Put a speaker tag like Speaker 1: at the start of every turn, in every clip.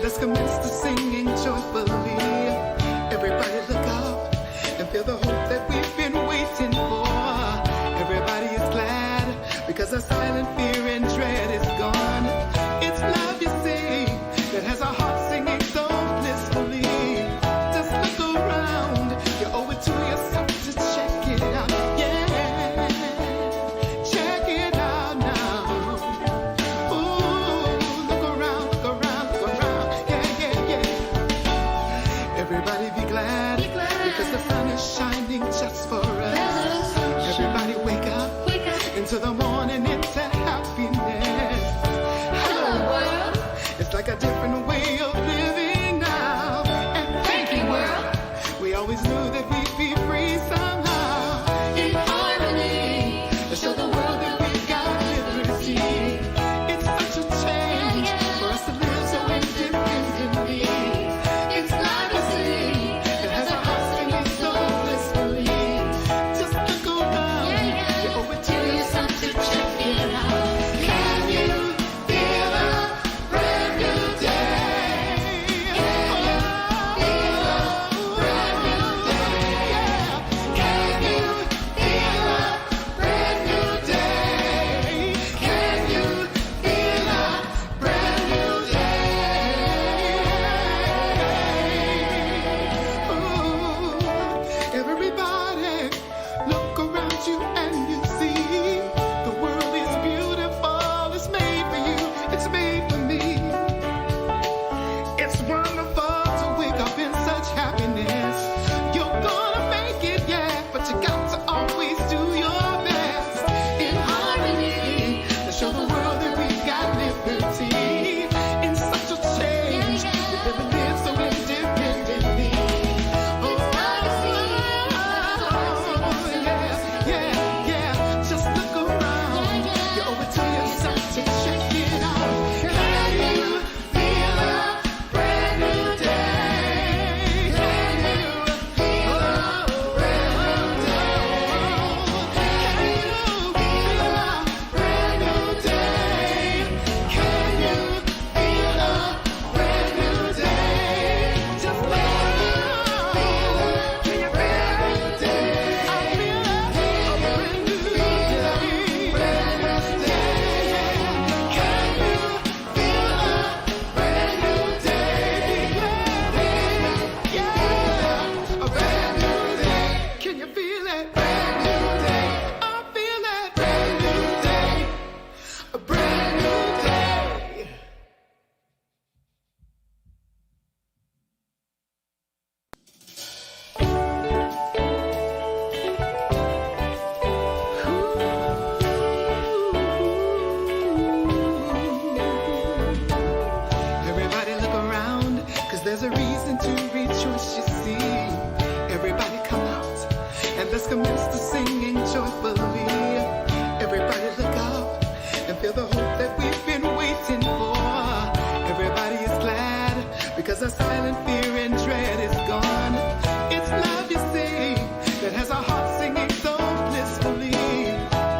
Speaker 1: Let's commence to singing joyfully. Everybody look up and feel the hope that we've been waiting for. Everybody is glad because our silent fear and dread is gone. It's love, you see, that has our hearts singing so blissfully. Just look around, you owe it to yourself to check it out. Yeah, check it out now. Ooh, look around, look around, look around. Yeah, yeah, yeah. Everybody be glad, because the sun is shining just for us. Everybody wake up into the morning, into happiness. Hello world, it's like a different way of living now. And thank you world, we always knew that we'd be free somehow. In harmony, to show the world that we've got liberty. It's such a change for us to live so independently. It's not a city that has our hearts singing so blissfully. Just look around, you owe it to yourself to check it out. Can you feel a brand new day? Can you feel a brand new day? Can you feel a brand new day? Can you feel a brand new day? Ooh, everybody, look around you and you see the world is beautiful. It's made for you. It's made for me. It's wonderful to wake up in such happiness. You're gonna make it, yeah, but you got to always do your best. In harmony, to show the world that we got liberty. In such a change, we never live so independently. Yeah, yeah, yeah. Just look around. You owe it to yourself to check it out. Can you feel a brand new day? Can you feel a brand new day? Can you feel a brand new day? Can you feel a brand new day? Just look around. Can you feel a brand new day? I feel a brand new day. Brand new day. Can you feel a brand new day? Yeah, a brand new day. Can you feel it? Brand new day. I feel it. Brand new day. A brand new day. Everybody look around, cause there's a reason to rejoice, you see. Everybody come out, and let's commence to singing joyfully. Everybody look up, and feel the hope that we've been waiting for. Everybody is glad, because our silent fear and dread is gone. It's love, you see, that has our hearts singing so blissfully.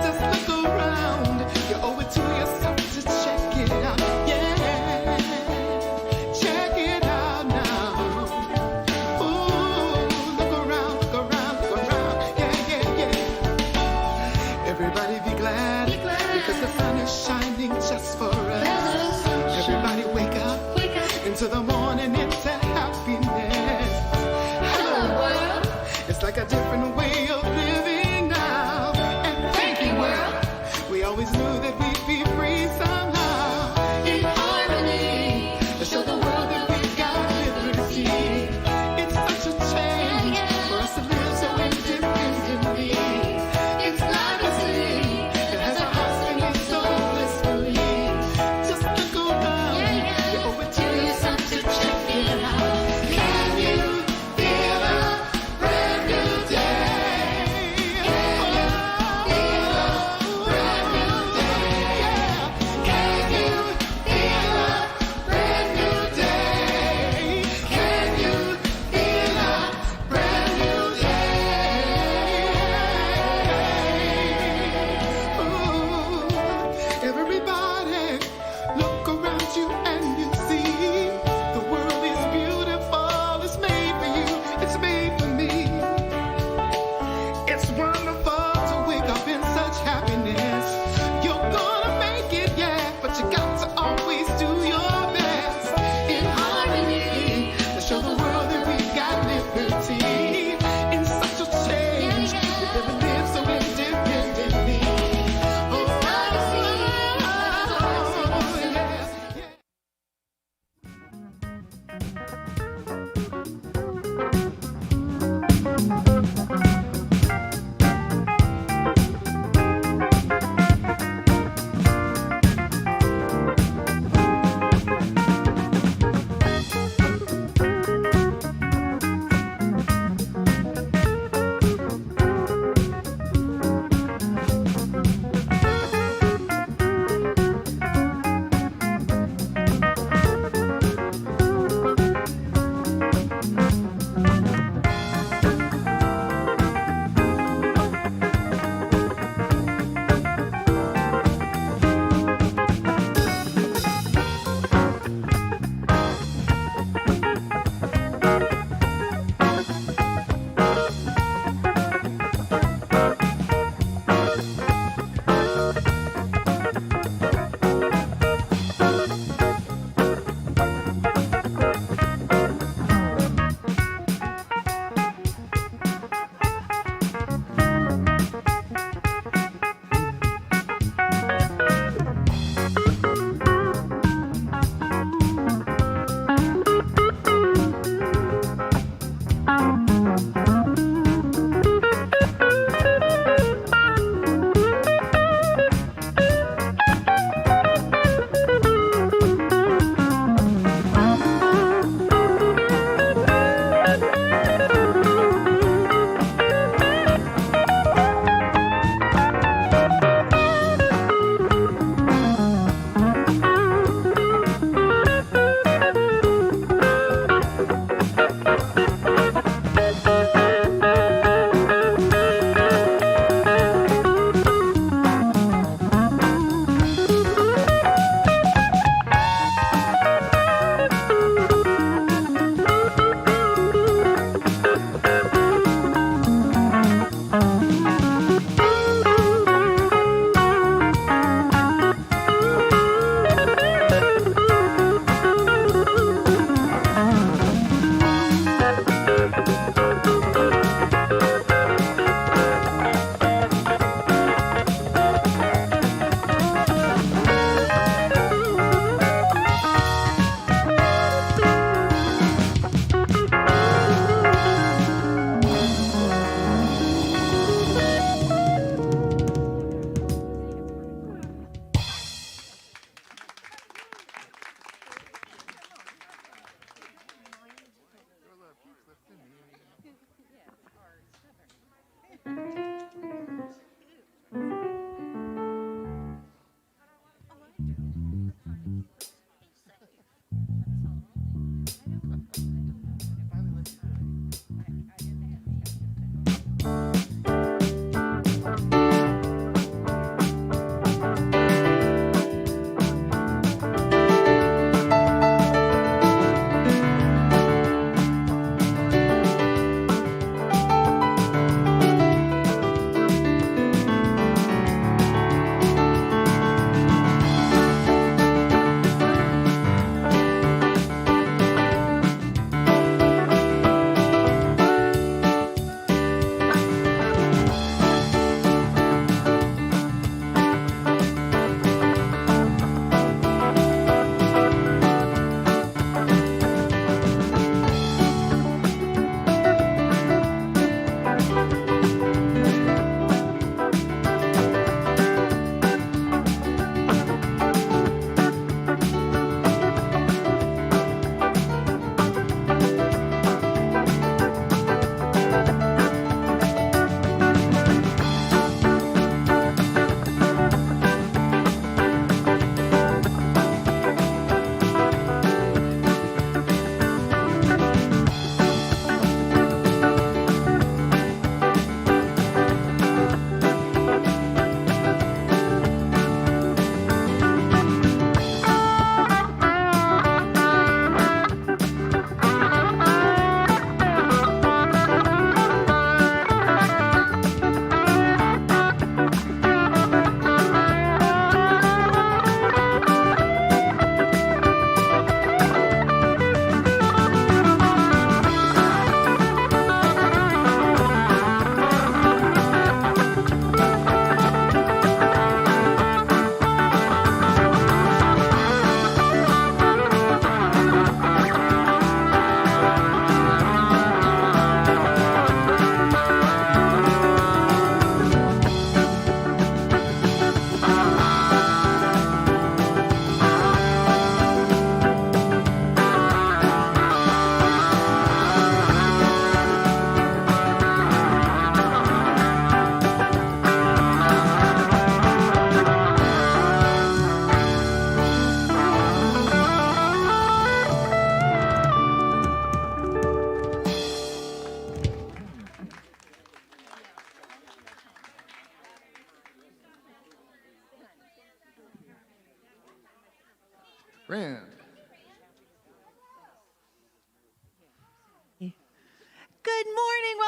Speaker 1: Just look around, you owe it to yourself to check it out. Yeah, check it out now. Ooh, look around, look around, look around. Yeah, yeah, yeah. Everybody be glad, because the sun is shining just for us. Everybody wake up into the morning, into happiness. Hello world, it's like a different way of living now. And thank you world, we always knew that we'd be free somehow. In harmony, to show the world that we've got liberty. It's such a change for us to live so independently. It's not a city that has our hearts singing so blissfully. Just look around, you owe it to yourself to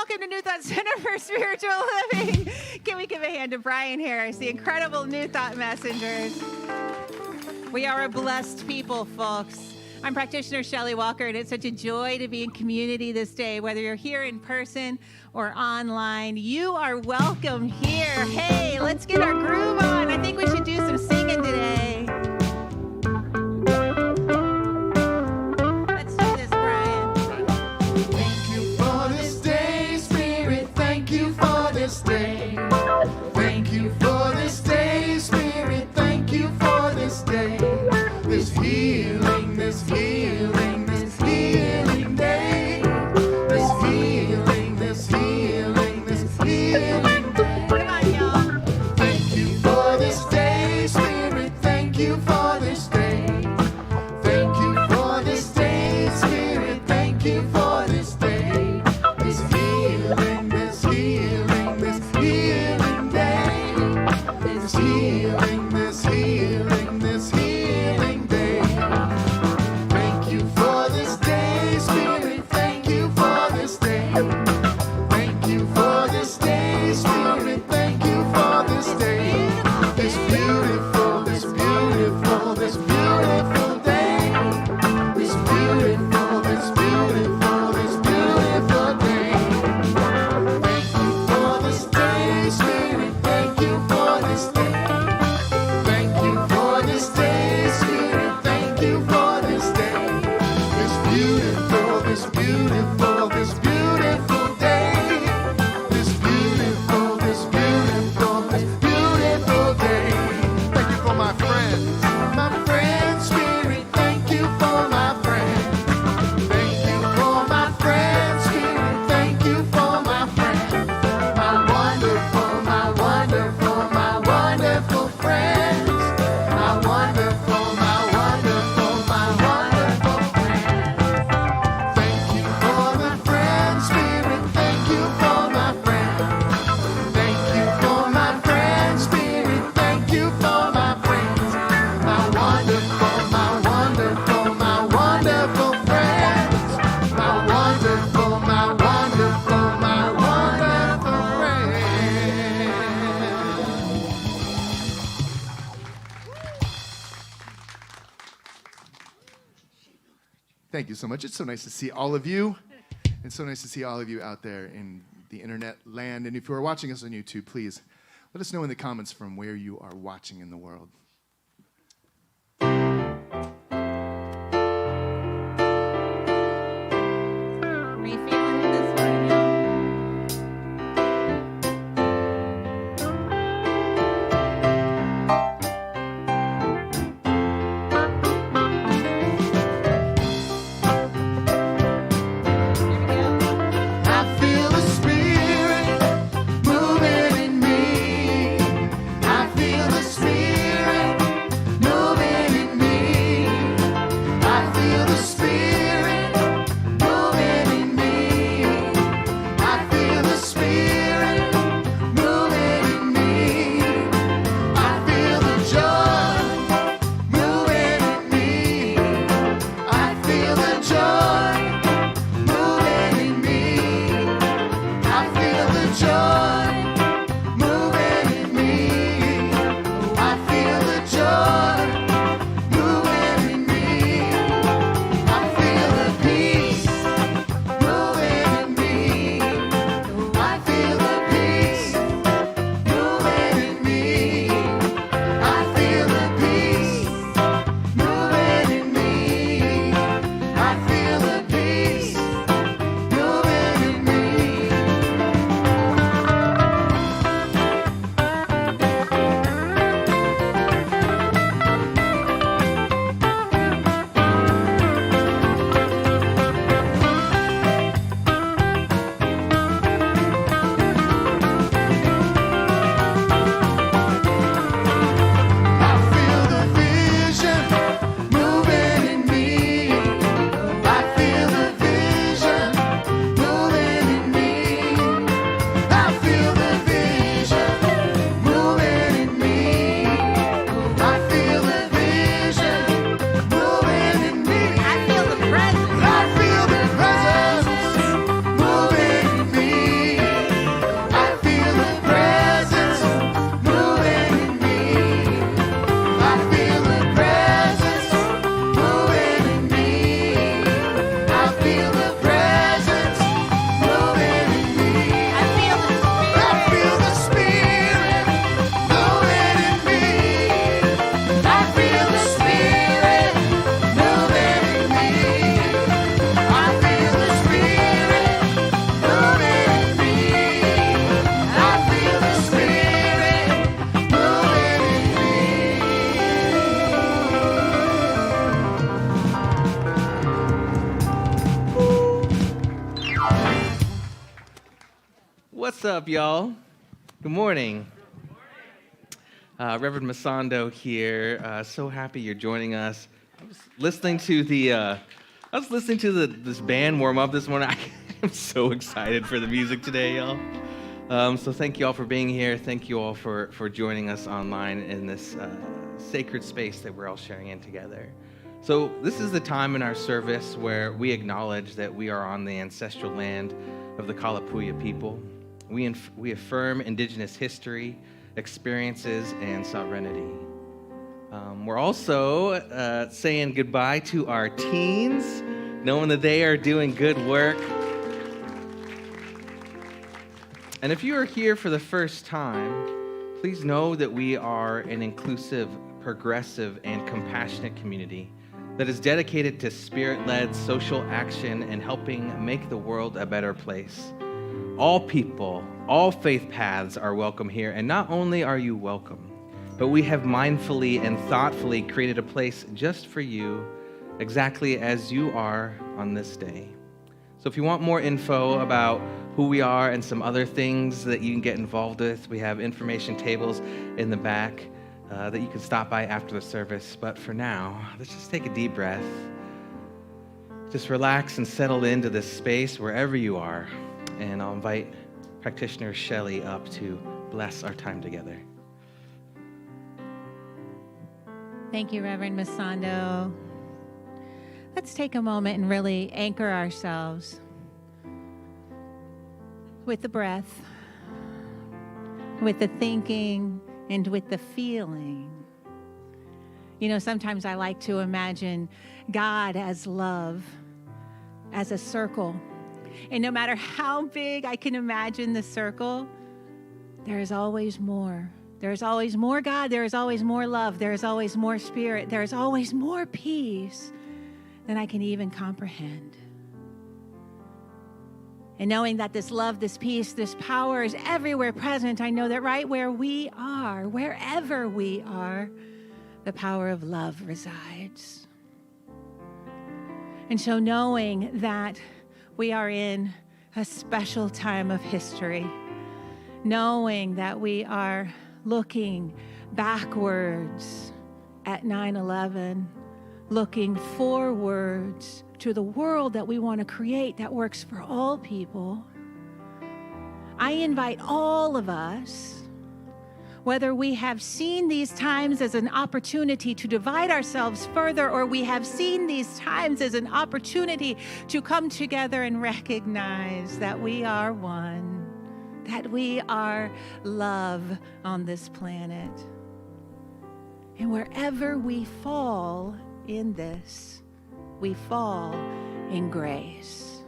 Speaker 2: welcome to New Thought Center for Spiritual Living. Can we give a hand to Brian Harris, the incredible New Thought messengers? We are a blessed people, folks. I'm practitioner Shelley Walker, and it's such a joy to be in community this day. Whether you're here in person or online, you are welcome here. Hey, let's get our groove on. I think we should do some singing today. Let's do this, Brian.
Speaker 1: Thank you for this day, Spirit. Thank you for this day. Thank you for this day, Spirit. Thank you for this day. This healing, this healing, this healing day. This healing, this healing, this healing day.
Speaker 2: Come on, y'all.
Speaker 1: Thank you for this day, Spirit. Thank you for this day. Thank you for this day, Spirit. Thank you for this day. This healing, this healing, this healing day. This healing, this healing, this healing day. Thank you for this day, Spirit. Thank you for this day. Thank you for this day, Spirit. Thank you for this day. This beautiful, this beautiful, this beautiful day. This beautiful, this beautiful, this beautiful day. Thank you for this day, Spirit. Thank you for this day. Thank you for this day, Spirit. Thank you for this day. This beautiful, this beautiful, this beautiful day. This beautiful, this beautiful, this beautiful day. Thank you for my friends. My friends, Spirit. Thank you for my friends. Thank you for my friends, Spirit. Thank you for my friends. My wonderful, my wonderful, my wonderful friends. My wonderful, my wonderful, my wonderful friends. Thank you for the friends, Spirit. Thank you for my friends. Thank you for my friends, Spirit. Thank you for my friends. My wonderful, my wonderful, my wonderful friends. My wonderful, my wonderful, my wonderful friends. Thank you so much. It's so nice to see all of you. It's so nice to see all of you out there in the internet land. And if you are watching us on YouTube, please let us know in the comments from where you are watching in the world.
Speaker 2: Are you feeling it this morning, y'all? Here we go.
Speaker 1: I feel the Spirit moving in me. I feel the Spirit
Speaker 3: What's up, y'all? Good morning. Reverend Masando here. So happy you're joining us. I was listening to this band warm up this morning. I'm so excited for the music today, y'all. So thank you all for being here. Thank you all for joining us online in this sacred space that we're all sharing in together. So this is the time in our service where we acknowledge that we are on the ancestral land of the Kalapuya people. We affirm indigenous history, experiences, and sovereignty. We're also saying goodbye to our teens, knowing that they are doing good work. And if you are here for the first time, please know that we are an inclusive, progressive, and compassionate community that is dedicated to spirit-led social action and helping make the world a better place. All people, all faith paths are welcome here, and not only are you welcome, but we have mindfully and thoughtfully created a place just for you, exactly as you are on this day. So if you want more info about who we are and some other things that you can get involved with, we have information tables in the back that you can stop by after the service. But for now, let's just take a deep breath. Just relax and settle into this space wherever you are. And I'll invite practitioner Shelley up to bless our time together.
Speaker 2: Thank you, Reverend Masando. Let's take a moment and really anchor ourselves with the breath, with the thinking, and with the feeling. You know, sometimes I like to imagine God as love, as a circle. And no matter how big I can imagine the circle, there is always more. There is always more God. There is always more love. There is always more spirit. There is always more peace than I can even comprehend. And knowing that this love, this peace, this power is everywhere present, I know that right where we are, wherever we are, the power of love resides. And so knowing that we are in a special time of history, knowing that we are looking backwards at 9/11, looking forwards to the world that we want to create that works for all people, I invite all of us, whether we have seen these times as an opportunity to divide ourselves further, or we have seen these times as an opportunity to come together and recognize that we are one, that we are love on this planet. And wherever we fall in this, we fall in grace.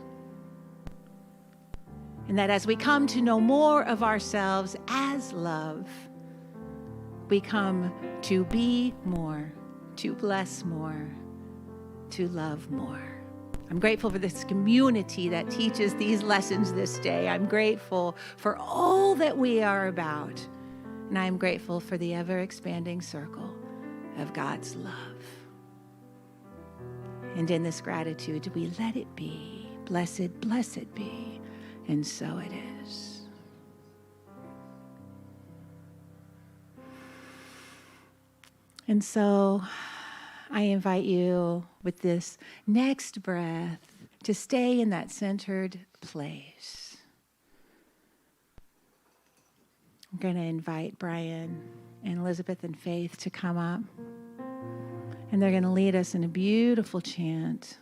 Speaker 2: And that as we come to know more of ourselves as love, we come to be more, to bless more, to love more. I'm grateful for this community that teaches these lessons this day. I'm grateful for all that we are about. And I'm grateful for the ever-expanding circle of God's love. And in this gratitude, we let it be. Blessed, blessed be. And so it is. And so I invite you with this next breath to stay in that centered place. I'm going to invite Brian and Elizabeth and Faith to come up. And they're going to lead us in a beautiful chant.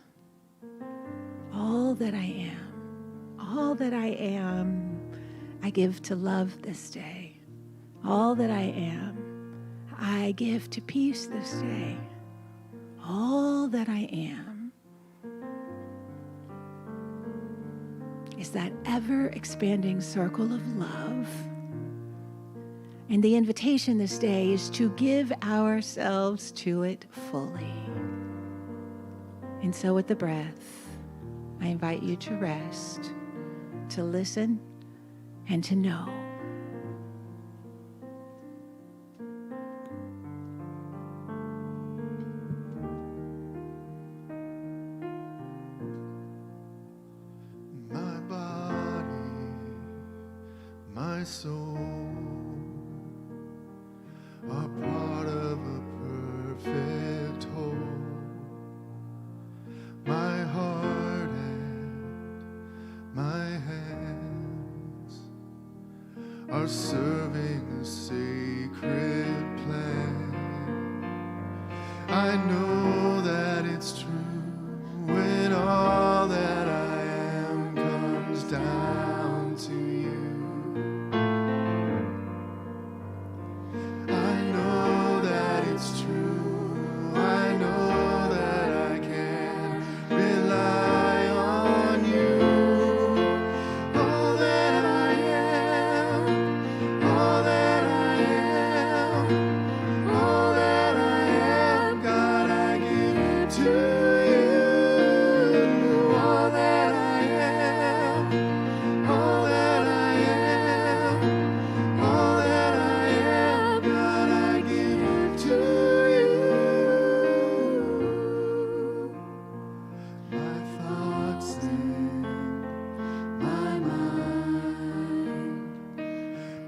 Speaker 2: All that I am, I give to love this day. All that I am, I give to peace this day. All that I am is that ever-expanding circle of love. And the invitation this day is to give ourselves to it fully. And so with the breath, I invite you to rest, to listen, and to know.
Speaker 1: soul are part of a perfect whole. My heart and my hands are serving a sacred plan. I know that it's true when all that I am comes down to you. I know that it's true. I know that I can rely on you. All that I am, all that I am, all that I am, God, I give it to you. All that I am, all that I am, all that I am, God, I give it to you. My thoughts and my mind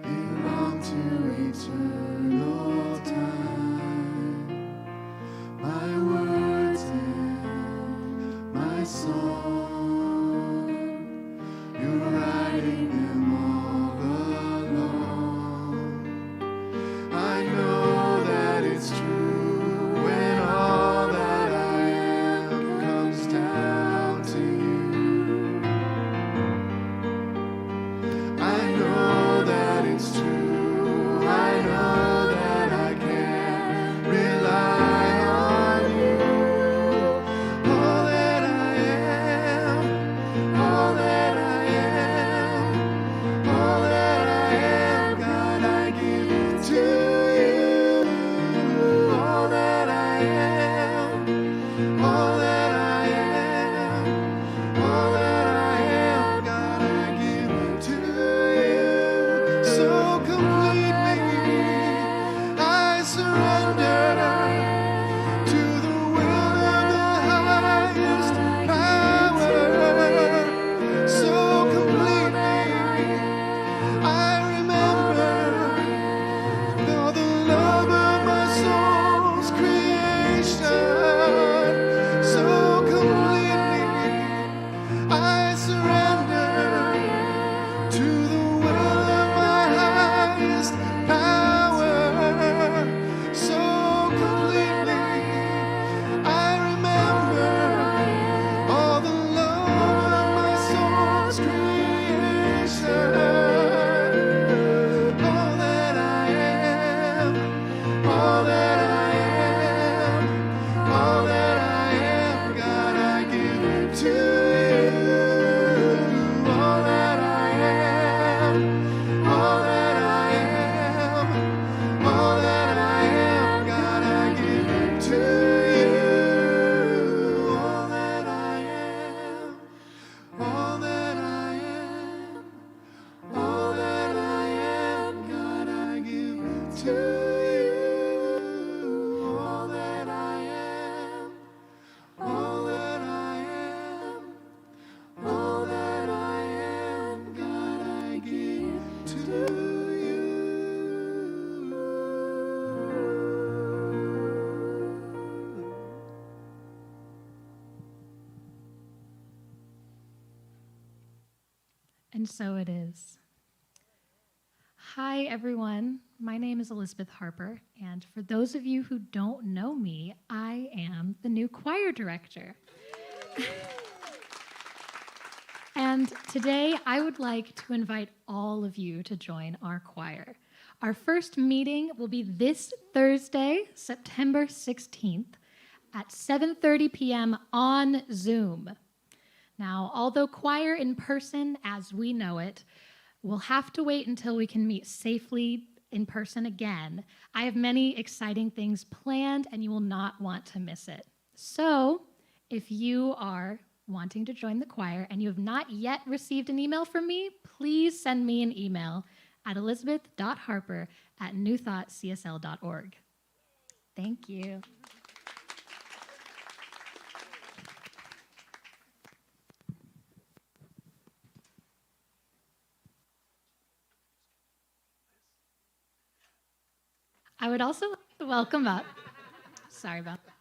Speaker 1: belong to eternal time. My words and my song, you're writing them all along. I know that it's true when all that I am comes down to you. I know that it's true. I know that I can rely on you. All that I am, all that I am, all that I am, God, I give it to you. All that I am, all that I am, all that I am, God, I give it to you. So complete me, I surrender to the will of the highest power. So complete me, I remember you're the love of my soul's creation. So completely, I surrender to the will of my highest power. So completely, I remember all the love of my soul's creation. All that I am, all that I am, all that I am, God, I give it to you. All that I am, all that I am, all that I am, God, I give it to you. All that I am, all that I am, all that I am, God, I give it to you. All that I am, all that I am, all that I am, God, I give to you.
Speaker 4: And so it is. Hi, everyone. My name is Elizabeth Harper, and for those of you who don't know me, I am the new choir director. And today, I would like to invite all of you to join our choir. Our first meeting will be this Thursday, September 16th, at 7:30 p.m. on Zoom. Now, although choir in person, as we know it, will have to wait until we can meet safely in person again, I have many exciting things planned, and you will not want to miss it. So, if you are wanting to join the choir and you have not yet received an email from me, please send me an email at elizabeth.harper@newthoughtcsl.org. Thank you. would also like to welcome up, sorry about that,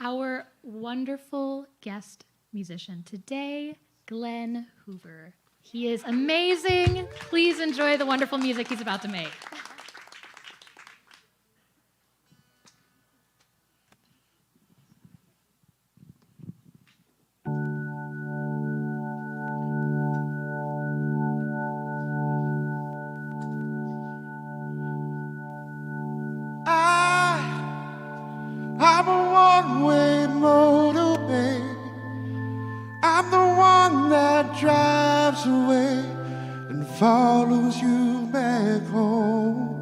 Speaker 4: our wonderful guest musician today, Glenn Hoover. He is amazing. Please enjoy the wonderful music he's about to make.
Speaker 1: I'm a one-way motorway. I'm the one that drives away and follows you back home.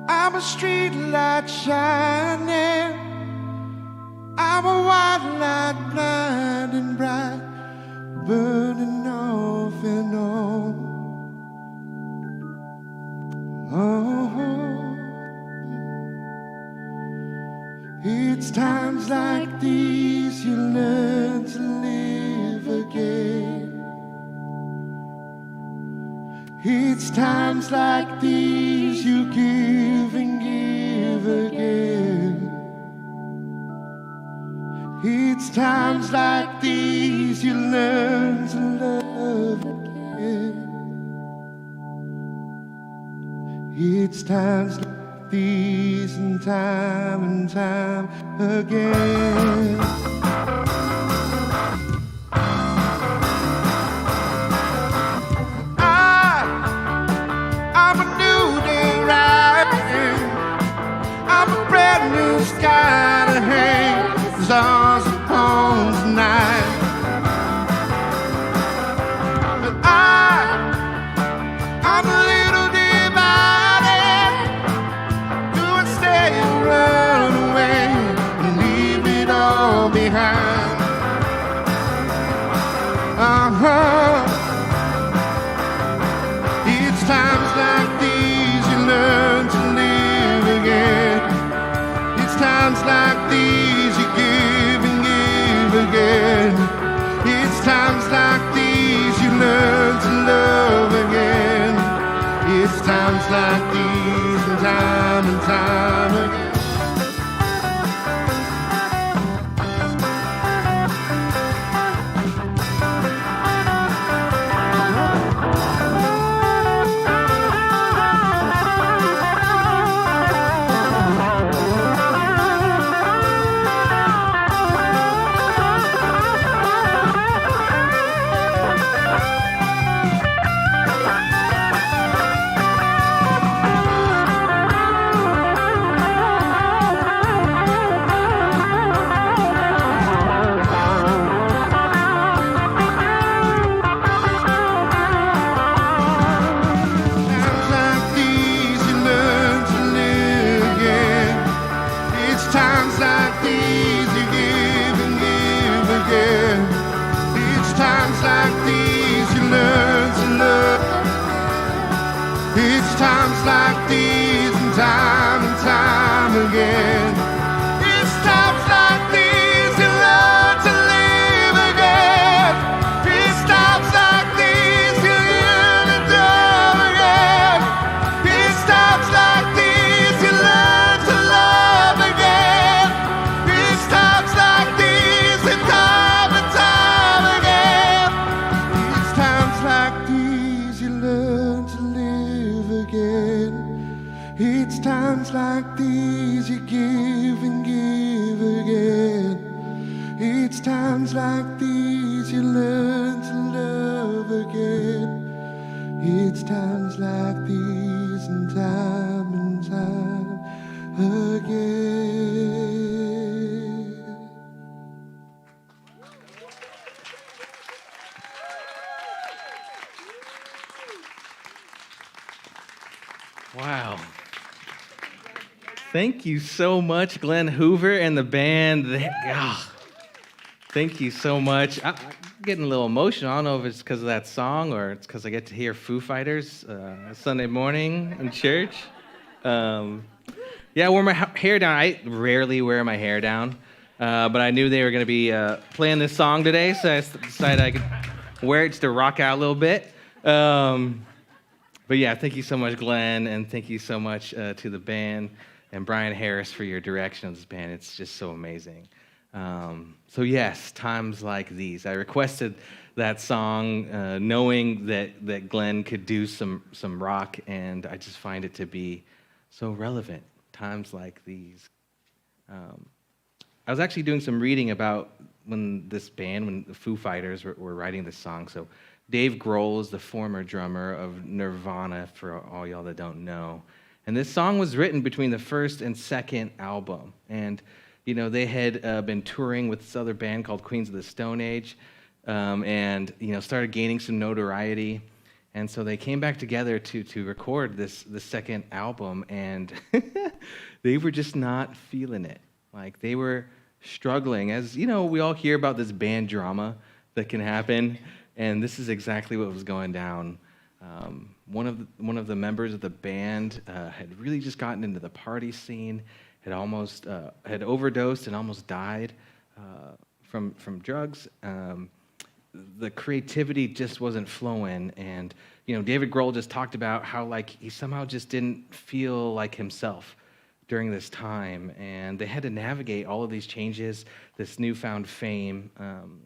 Speaker 1: I'm a street light shining. I'm a white light blinding bright, burning off and on. It's times like these you learn to live again. It's times like these you give and give again. It's times like these you learn to love again. It's times like these and time again. I'm a new day rising. I'm a brand new sky to hang the stars upon tonight. But I'm a little divided. Do I stay or run away and leave it all behind? It's times like these you learn to live again. It's times like these you give and give again. It's times like these you learn to love again. It's times like these and time again. It's times like these and time again. It's times like these you learn to live again. It's times like these you learn to love again. It's times like these you learn to love again. It's times like these and time again. It's times like these you learn to live again. It's times like these you give and give again. It's times like these you learn to love again. It's times like these and time again.
Speaker 3: Wow. Thank you so much, Glenn Hoover and the band. Thank you so much. I'm getting a little emotional. I don't know if it's because of that song or it's because I get to hear Foo Fighters Sunday morning in church. I wore my hair down. I rarely wear my hair down, but I knew they were going to be playing this song today, so I decided I could wear it just to rock out a little bit. But yeah, thank you so much, Glenn, and thank you so much to the band and Brian Harris for your direction of this band. It's just so amazing. So yes, times like these. I requested that song knowing that Glenn could do some rock, and I just find it to be so relevant. Times like these. I was actually doing some reading about when the Foo Fighters were writing this song. So Dave Grohl is the former drummer of Nirvana, for all y'all that don't know. And this song was written between the first and second album. And, they had been touring with this other band called Queens of the Stone Age, and, started gaining some notoriety. And so they came back together to record the second album, and they were just not feeling it. Like, they were struggling. As, we all hear about this band drama that can happen, and this is exactly what was going down. One of the members of the band had really just gotten into the party scene, had overdosed and almost died from drugs. The creativity just wasn't flowing, and David Grohl just talked about how he somehow just didn't feel like himself during this time, and they had to navigate all of these changes, this newfound fame.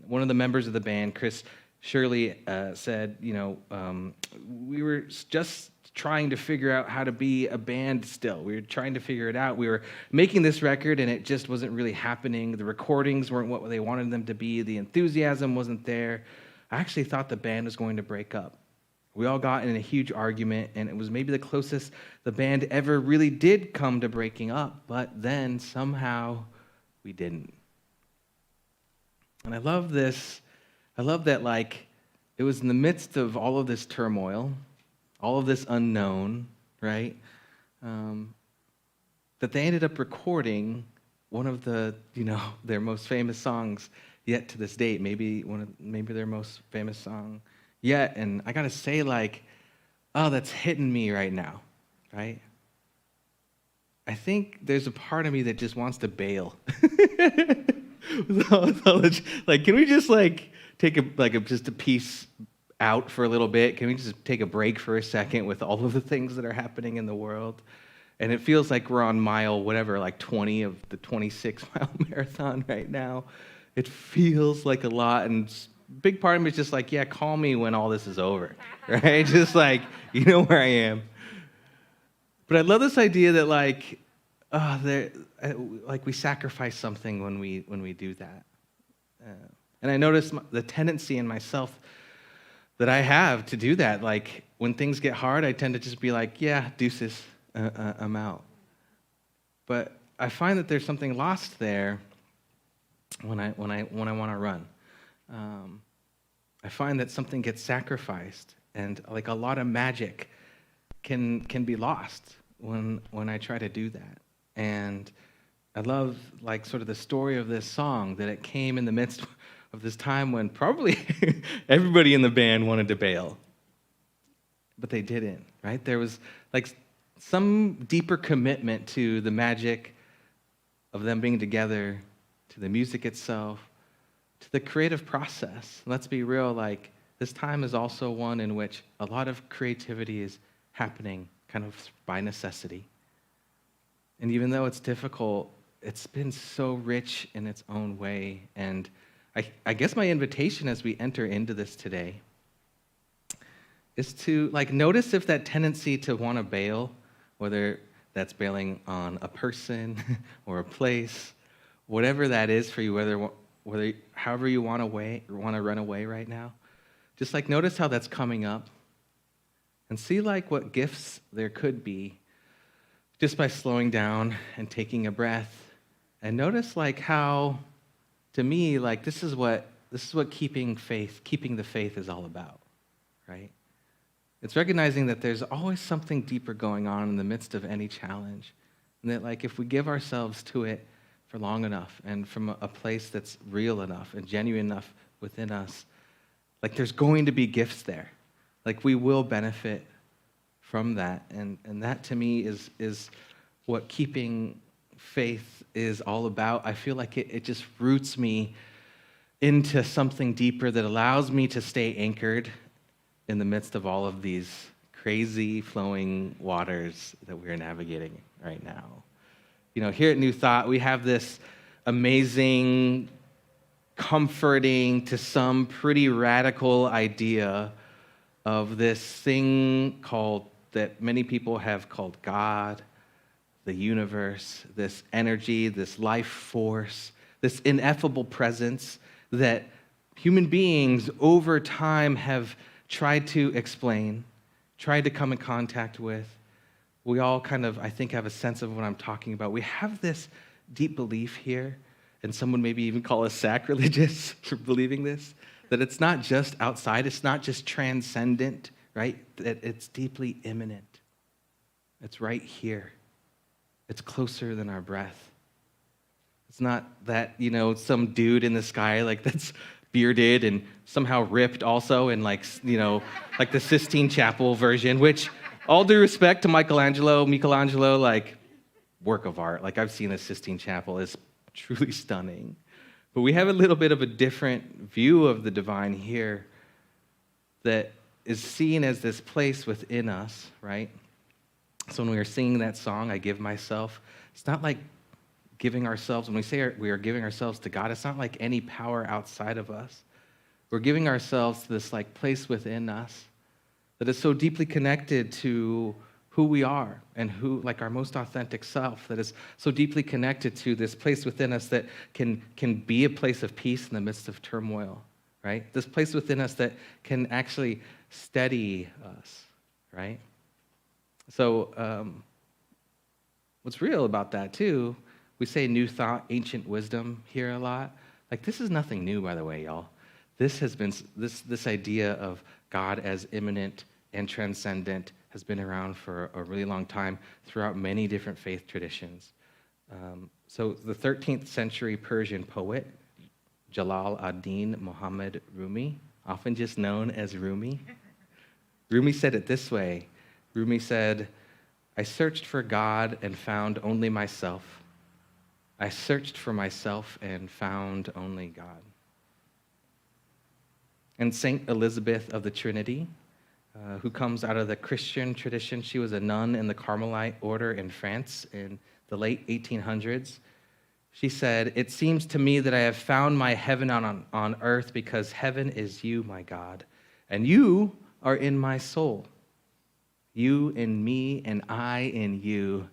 Speaker 3: One of the members of the band, Chris Shirley, said, we were just trying to figure out how to be a band still. We were trying to figure it out. We were making this record, and it just wasn't really happening. The recordings weren't what they wanted them to be. The enthusiasm wasn't there. I actually thought the band was going to break up. We all got in a huge argument, and it was maybe the closest the band ever really did come to breaking up, but then somehow we didn't. And I love this. I love that, it was in the midst of all of this turmoil, all of this unknown, right, that they ended up recording one of their most famous songs yet to this date, maybe their most famous song yet. And I gotta say, that's hitting me right now, right? I think there's a part of me that just wants to bail. Can we just take just a piece out for a little bit? Can we just take a break for a second with all of the things that are happening in the world? And it feels like we're on mile 20 of the 26-mile marathon right now. It feels like a lot, and big part of me is just call me when all this is over, right? Just where I am. But I love this idea that we sacrifice something when we do that. And I notice the tendency in myself that I have to do that. When things get hard, I tend to just be yeah, deuces, I'm out. But I find that there's something lost there when I want to run. I find that something gets sacrificed, and a lot of magic can be lost when I try to do that. And I love sort of the story of this song, that it came in the midst of this time when probably everybody in the band wanted to bail, but they didn't, right? There was some deeper commitment to the magic of them being together, to the music itself, to the creative process. Let's be real, this time is also one in which a lot of creativity is happening kind of by necessity. And even though it's difficult, it's been so rich in its own way. And I guess my invitation as we enter into this today is to notice if that tendency to want to bail, whether that's bailing on a person or a place, whatever that is for you, whether however you want to run away right now, just notice how that's coming up, and see what gifts there could be just by slowing down and taking a breath. And notice how, to me, this is what keeping the faith is all about, right? It's recognizing that there's always something deeper going on in the midst of any challenge, and that if we give ourselves to it for long enough and from a place that's real enough and genuine enough within us, there's going to be gifts there. We will benefit from that, and that to me is what keeping faith is all about. I feel it just roots me into something deeper that allows me to stay anchored in the midst of all of these crazy flowing waters that we're navigating right now. Here at New Thought, we have this amazing, comforting, to some pretty radical idea of this thing that many people have called God, the universe, this energy, this life force, this ineffable presence that human beings over time have tried to explain, tried to come in contact with. We all kind of, I think, have a sense of what I'm talking about. We have this deep belief here, and some would maybe even call us sacrilegious for believing this, that it's not just outside, it's not just transcendent, right? That it's deeply immanent. It's right here. It's closer than our breath. It's not that, some dude in the sky that's bearded and somehow ripped also in like the Sistine Chapel version, which, all due respect to Michelangelo, work of art. I've seen the Sistine Chapel, is truly stunning. But we have a little bit of a different view of the divine here that is seen as this place within us, right? So when we are singing that song, I Give Myself, it's not like giving ourselves, when we say we are giving ourselves to God, it's not like any power outside of us. We're giving ourselves to this place within us that is so deeply connected to who we are and who, our most authentic self, that is so deeply connected to this place within us that can be a place of peace in the midst of turmoil, right? This place within us that can actually steady us, right? So what's real about that too, we say new thought, ancient wisdom here a lot. This is nothing new, by the way, y'all. This has been, this idea of God as immanent and transcendent has been around for a really long time throughout many different faith traditions. So the 13th century Persian poet, Jalal ad-Din Muhammad Rumi, often just known as Rumi, Rumi said it this way. Rumi said, "I searched for God and found only myself. I searched for myself and found only God." And Saint Elizabeth of the Trinity, who comes out of the Christian tradition, she was a nun in the Carmelite order in France in the late 1800s. She said, "It seems to me that I have found my heaven on earth because heaven is you, my God, and you are in my soul. You in me and I in you.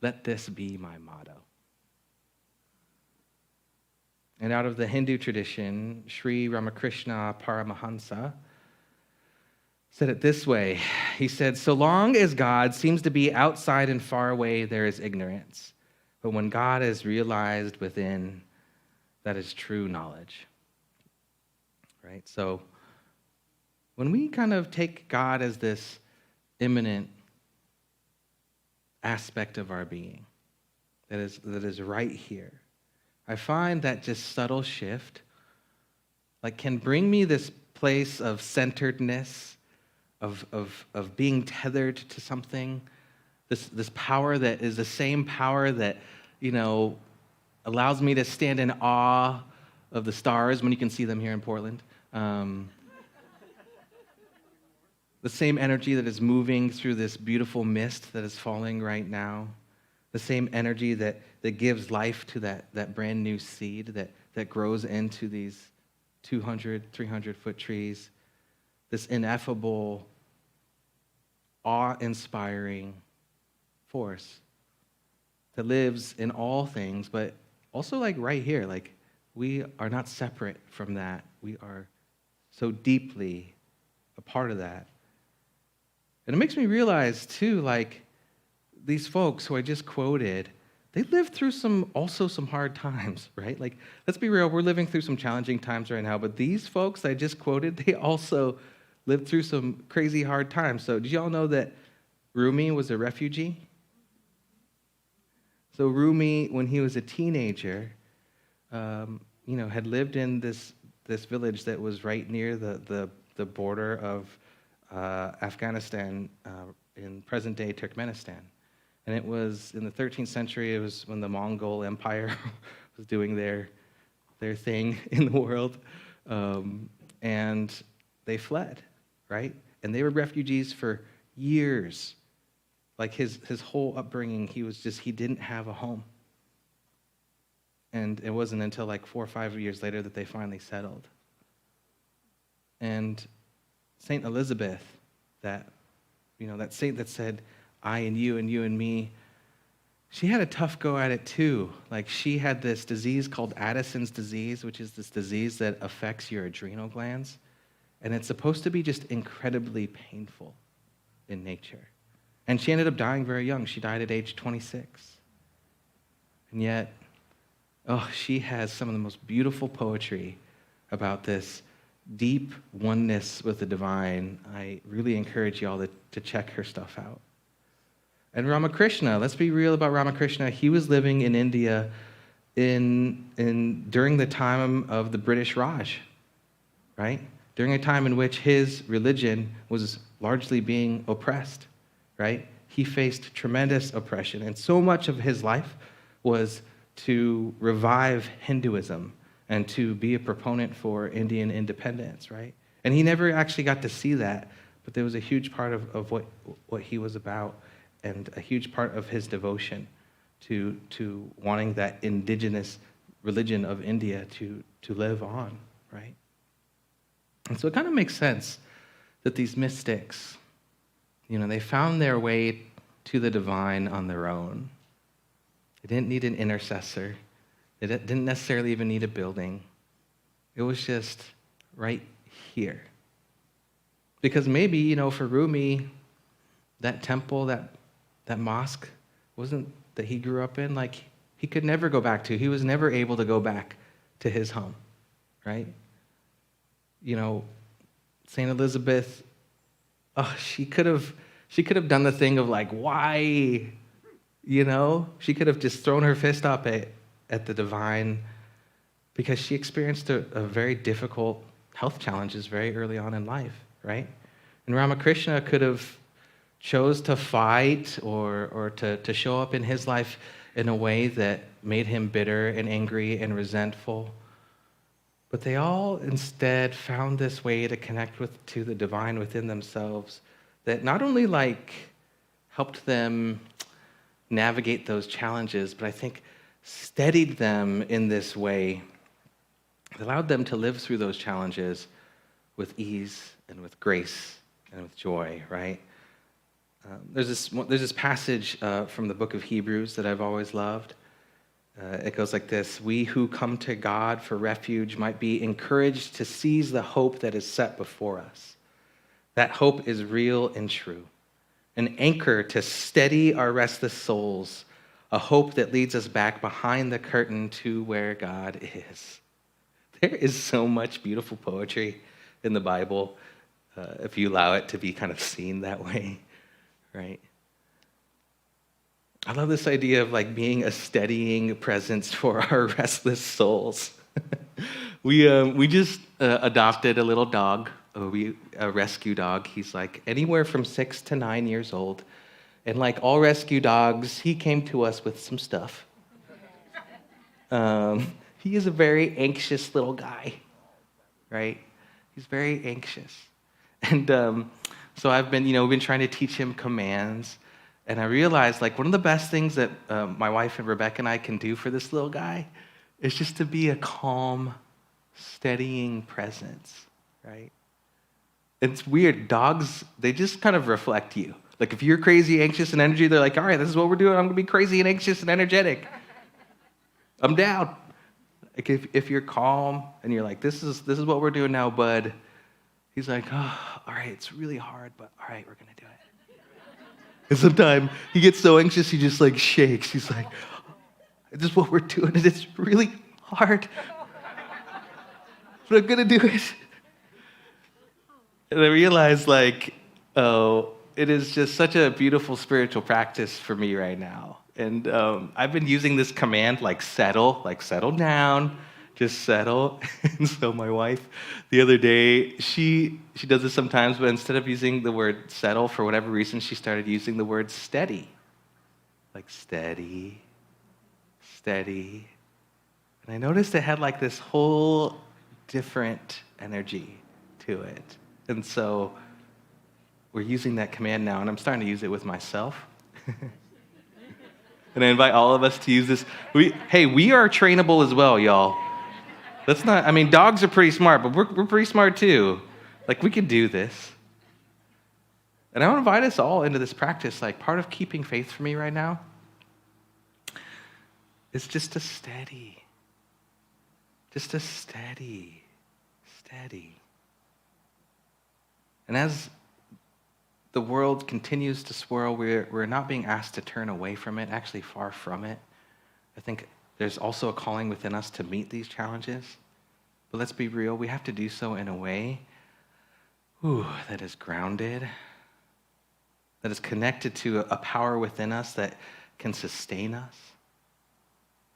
Speaker 3: Let this be my motto." And out of the Hindu tradition, Sri Ramakrishna Paramahansa said it this way. He said, "So long as God seems to be outside and far away, there is ignorance. But when God is realized within, that is true knowledge." Right? So when we kind of take God as this immanent aspect of our being that is right here, I find that just subtle shift can bring me this place of centeredness, of being tethered to something, this power that is the same power that, allows me to stand in awe of the stars when you can see them here in Portland. The same energy that is moving through this beautiful mist that is falling right now. The same energy that gives life to that brand new seed that grows into these 200, 300-foot trees. This ineffable, awe-inspiring force that lives in all things, but also right here, we are not separate from that. We are so deeply a part of that. And it makes me realize too, these folks who I just quoted, they lived through some hard times, right? Let's be real, we're living through some challenging times right now, but these folks I just quoted, they also lived through some crazy hard times. So did y'all know that Rumi was a refugee? So Rumi, when he was a teenager, had lived in this village that was right near the border of Afghanistan in present-day Turkmenistan. And it was in the 13th century, it was when the Mongol Empire was doing their thing in the world. And they fled, right? And they were refugees for years. Like his whole upbringing, he didn't have a home. And it wasn't until like 4 or 5 years later that they finally settled. And Saint Elizabeth, that saint that said, I and you and me, she had a tough go at it too. Like she had this disease called Addison's disease, which is this disease that affects your adrenal glands. And it's supposed to be just incredibly painful in nature. And she ended up dying very young. She died at age 26. And yet, she has some of the most beautiful poetry about this deep oneness with the divine. I really encourage you all to check her stuff out. And Ramakrishna, let's be real about Ramakrishna. He was living in India during the time of the British Raj, right? During a time in which his religion was largely being oppressed, right? He faced tremendous oppression, and so much of his life was to revive Hinduism and to be a proponent for Indian independence, right? And he never actually got to see that, but there was a huge part of what he was about, and a huge part of his devotion to wanting that indigenous religion of India to live on, right? And so it kind of makes sense that these mystics, they found their way to the divine on their own. They didn't need an intercessor. They didn't necessarily even need a building. It was just right here. Because maybe, for Rumi, that temple, that mosque, wasn't that he grew up in, like he could never go back to. He was never able to go back to his home, right? Saint Elizabeth, she could have done the thing of like, why? She could have just thrown her fist up at the divine, because she experienced a very difficult health challenges very early on in life, right? And Ramakrishna could have chose to fight or to show up in his life in a way that made him bitter and angry and resentful. But they all instead found this way to connect to the divine within themselves that not only helped them navigate those challenges, but I think steadied them in this way. It allowed them to live through those challenges with ease and with grace and with joy, right? There's this passage from the book of Hebrews that I've always loved. It goes like this: we who come to God for refuge might be encouraged to seize the hope that is set before us. That hope is real and true, an anchor to steady our restless souls, a hope that leads us back behind the curtain to where God is. There is so much beautiful poetry in the Bible, if you allow it to be kind of seen that way, right? I love this idea of being a steadying presence for our restless souls. We just adopted a little dog, a rescue dog. He's anywhere from 6 to 9 years old. And like all rescue dogs, he came to us with some stuff. He is a very anxious little guy, right? He's very anxious. And so we've been trying to teach him commands. And I realized one of the best things that my wife and Rebecca and I can do for this little guy is just to be a calm, steadying presence, right? It's weird. Dogs, they just kind of reflect you. If you're crazy, anxious, and energy, they're like, all right, this is what we're doing. I'm going to be crazy and anxious and energetic. I'm down. If you're calm and you're like, this is what we're doing now, bud. He's like, oh, all right, it's really hard, but all right, we're going to do it. And sometimes he gets so anxious, he just shakes. He's like, this is what we're doing, and it's really hard. But I'm going to do it. And I realized, it is just such a beautiful spiritual practice for me right now. And I've been using this command, settle, settle down, just settle. And so my wife, the other day, she does this sometimes, but instead of using the word settle, for whatever reason, she started using the word steady. Steady, steady. And I noticed it had this whole different energy to it. And so we're using that command now, and I'm starting to use it with myself. And I invite all of us to use this. We are trainable as well, y'all. Dogs are pretty smart, but we're pretty smart too. Like, we can do this. And I want to invite us all into this practice. Like, part of keeping faith for me right now is just a steady. And as the world continues to swirl, we're not being asked to turn away from it, actually far from it. I think there's also a calling within us to meet these challenges. But let's be real, we have to do so in a way that is grounded, that is connected to a power within us that can sustain us,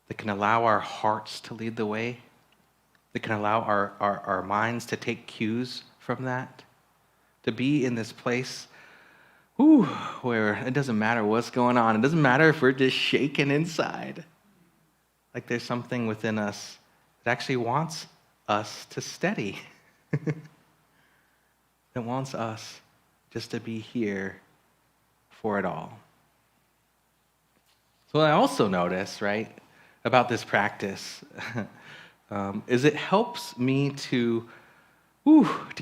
Speaker 3: that can allow our hearts to lead the way, that can allow our minds to take cues from that, to be in this place where it doesn't matter what's going on. It doesn't matter if we're just shaking inside. Like, there's something within us that actually wants us to steady. That wants us just to be here for it all. So what I also notice, right, about this practice is it helps me to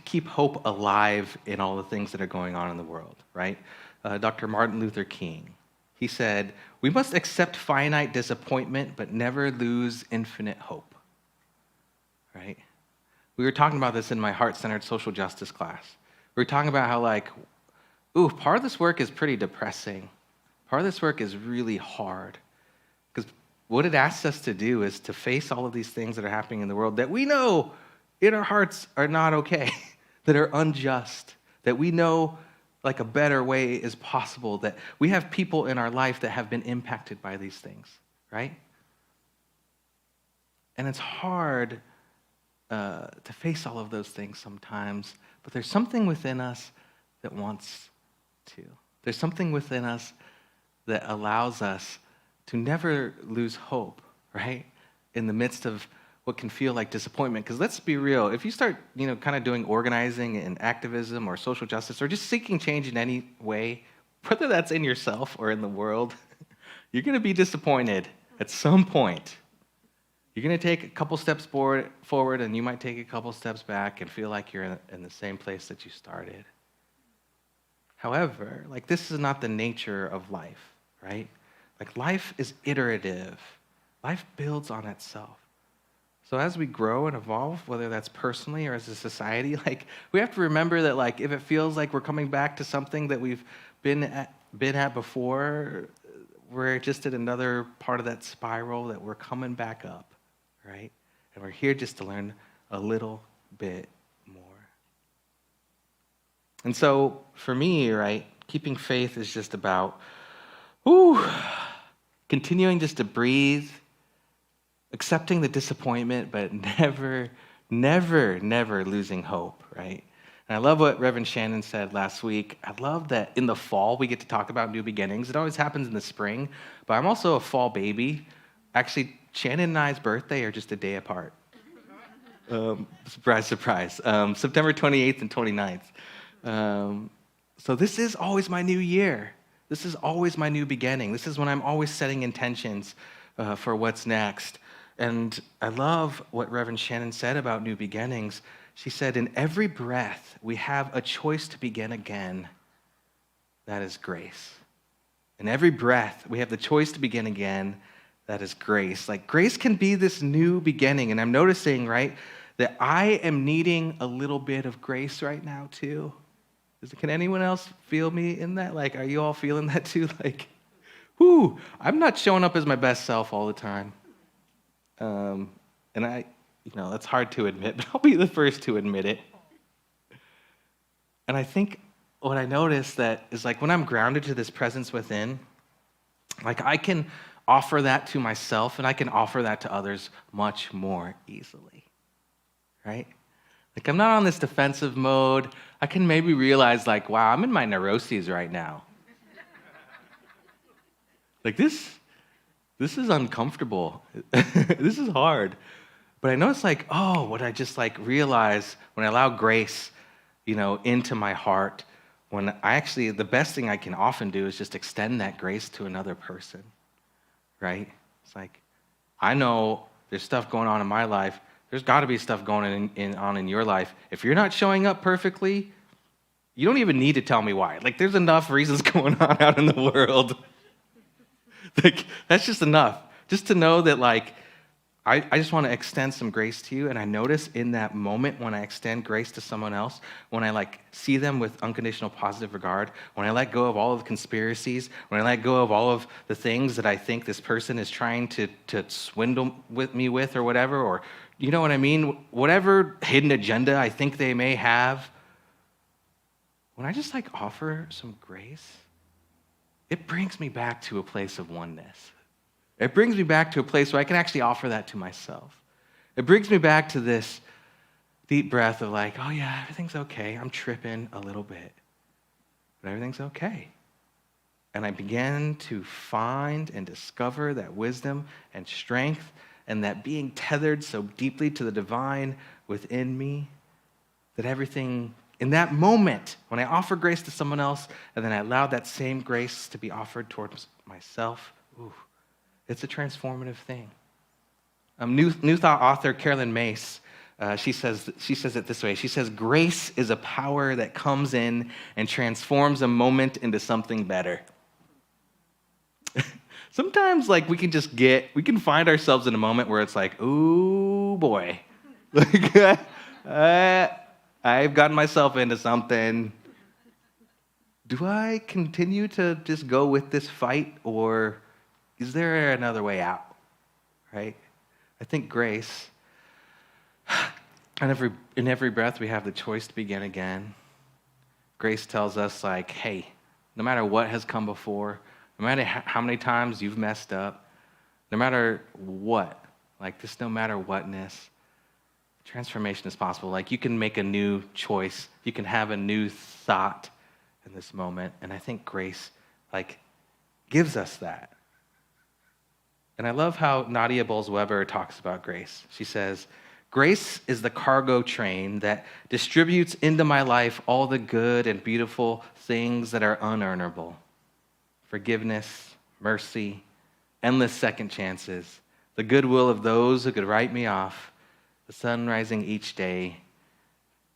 Speaker 3: keep hope alive in all the things that are going on in the world, right? Dr. Martin Luther King, he said, "We must accept finite disappointment, but never lose infinite hope," right? We were talking about this in my heart-centered social justice class. We were talking about how, part of this work is pretty depressing. Part of this work is really hard. Because what it asks us to do is to face all of these things that are happening in the world that we know in our hearts are not okay, that are unjust, that we know like a better way is possible, that we have people in our life that have been impacted by these things, right? And it's hard to face all of those things sometimes, but there's something within us that wants to. There's something within us that allows us to never lose hope, right? In the midst of what can feel like disappointment. Because let's be real, if you start, kind of doing organizing and activism or social justice or just seeking change in any way, whether that's in yourself or in the world, you're going to be disappointed at some point. You're going to take a couple steps forward, and you might take a couple steps back and feel like you're in the same place that you started. However, this is not the nature of life, right? Life is iterative. Life builds on itself. So as we grow and evolve, whether that's personally or as a society, we have to remember that if it feels like we're coming back to something that we've been at before, we're just at another part of that spiral that we're coming back up, right? And we're here just to learn a little bit more. And so for me, right, keeping faith is just about continuing just to breathe, accepting the disappointment, but never, never, never losing hope, right? And I love what Reverend Shannon said last week. I love that in the fall we get to talk about new beginnings. It always happens in the spring, but I'm also a fall baby. Actually, Shannon and I's birthday are just a day apart. Surprise, surprise. September 28th and 29th. So this is always my new year. This is always my new beginning. This is when I'm always setting intentions for what's next. And I love what Reverend Shannon said about new beginnings. She said, in every breath, we have a choice to begin again. That is grace. In every breath, we have the choice to begin again. That is grace. Grace can be this new beginning. And I'm noticing, right, that I am needing a little bit of grace right now, too. Can anyone else feel me in that? Are you all feeling that, too? I'm not showing up as my best self all the time. And that's hard to admit, but I'll be the first to admit it. And I think what I notice that is when I'm grounded to this presence within, I can offer that to myself and I can offer that to others much more easily, right? I'm not on this defensive mode. I can maybe realize wow, I'm in my neuroses right now. This is uncomfortable. This is hard. But I notice what I just realize when I allow grace, into my heart, when the best thing I can often do is just extend that grace to another person, right? It's like, I know there's stuff going on in my life. There's got to be stuff going on in your life. If you're not showing up perfectly, you don't even need to tell me why. Like, there's enough reasons going on out in the world. Like, that's just enough. Just to know that, like, I just want to extend some grace to you, and I notice in that moment when I extend grace to someone else, when I like see them with unconditional positive regard, when I let go of all of the conspiracies, when I let go of all of the things that I think this person is trying to swindle with me with or whatever, or you know what I mean? Whatever hidden agenda I think they may have, when I just like offer some grace, it brings me back to a place of oneness. It brings me back to a place where I can actually offer that to myself. It brings me back to this deep breath of like, oh yeah, everything's okay. I'm tripping a little bit, but everything's okay. And I began to find and discover that wisdom and strength and that being tethered so deeply to the divine within me, that everything, in that moment, when I offer grace to someone else and then I allow that same grace to be offered towards myself, it's a transformative thing. New Thought author Carolyn Mace, she says it this way. She says, grace is a power that comes in and transforms a moment into something better. Sometimes like we can find ourselves in a moment where it's like, ooh boy, like I've gotten myself into something. Do I continue to just go with this fight, or is there another way out, right? I think grace, and in every breath we have the choice to begin again. Grace tells us like, hey, no matter what has come before, no matter how many times you've messed up, no matter what, like this no matter whatness, transformation is possible. Like you can make a new choice. You can have a new thought in this moment. And I think grace like gives us that. And I love how Nadia Bolz-Weber talks about grace. She says, grace is the cargo train that distributes into my life all the good and beautiful things that are unearnable. Forgiveness, mercy, endless second chances, the goodwill of those who could write me off, the sun rising each day,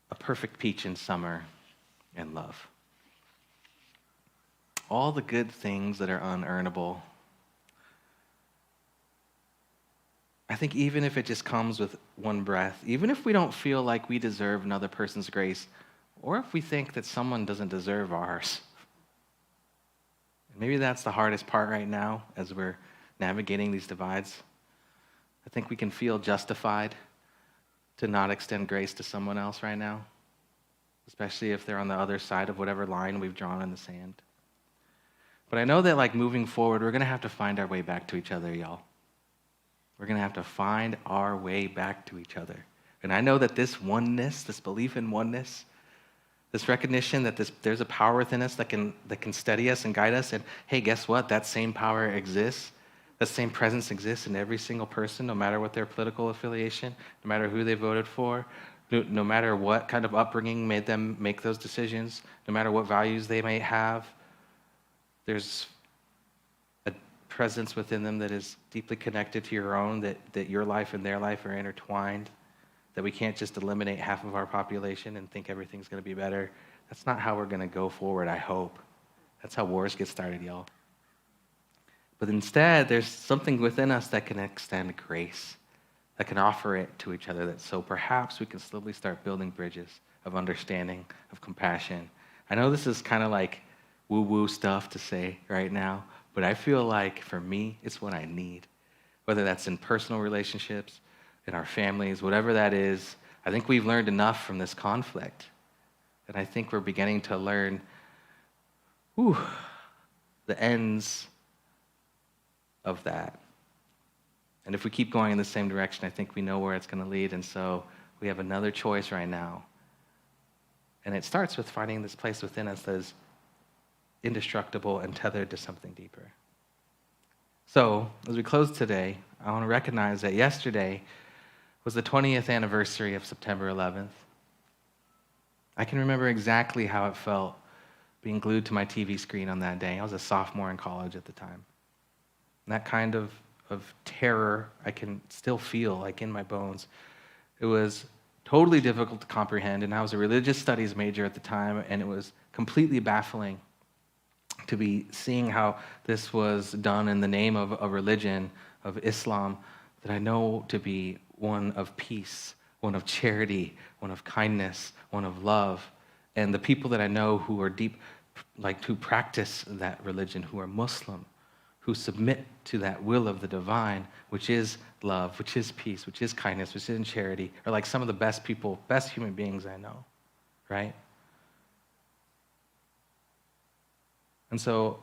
Speaker 3: a perfect peach in summer, and love. All the good things that are unearnable. I think even if it just comes with one breath, even if we don't feel like we deserve another person's grace, or if we think that someone doesn't deserve ours, maybe that's the hardest part right now as we're navigating these divides. I think we can feel justified to not extend grace to someone else right now, especially if they're on the other side of whatever line we've drawn in the sand. But I know that like moving forward, we're going to have to find our way back to each other, y'all. We're going to have to find our way back to each other. And I know that this oneness, this belief in oneness, this recognition that there's a power within us that can steady us and guide us. And hey, guess what? That same power exists. That same presence exists in every single person, no matter what their political affiliation, no matter who they voted for, no matter what kind of upbringing made them make those decisions, no matter what values they may have. There's a presence within them that is deeply connected to your own, that your life and their life are intertwined, that we can't just eliminate half of our population and think everything's going to be better. That's not how we're going to go forward, I hope. That's how wars get started, y'all. But instead, there's something within us that can extend grace, that can offer it to each other, that so perhaps we can slowly start building bridges of understanding, of compassion. I know this is kind of like woo-woo stuff to say right now, but I feel like for me, it's what I need. Whether that's in personal relationships, in our families, whatever that is, I think we've learned enough from this conflict. And I think we're beginning to learn the ends of that. And if we keep going in the same direction, I think we know where it's going to lead. And so we have another choice right now. And it starts with finding this place within us that is indestructible and tethered to something deeper. So as we close today, I want to recognize that yesterday was the 20th anniversary of September 11th. I can remember exactly how it felt being glued to my TV screen on that day. I was a sophomore in college at the time. And that kind of terror I can still feel like in my bones. It was totally difficult to comprehend, and I was a religious studies major at the time, and it was completely baffling to be seeing how this was done in the name of a religion, of Islam, that I know to be one of peace, one of charity, one of kindness, one of love. And the people that I know who are deep, like who practice that religion, who are Muslim, who submit to that will of the divine, which is love, which is peace, which is kindness, which is charity, are like some of the best people, best human beings I know, right? And so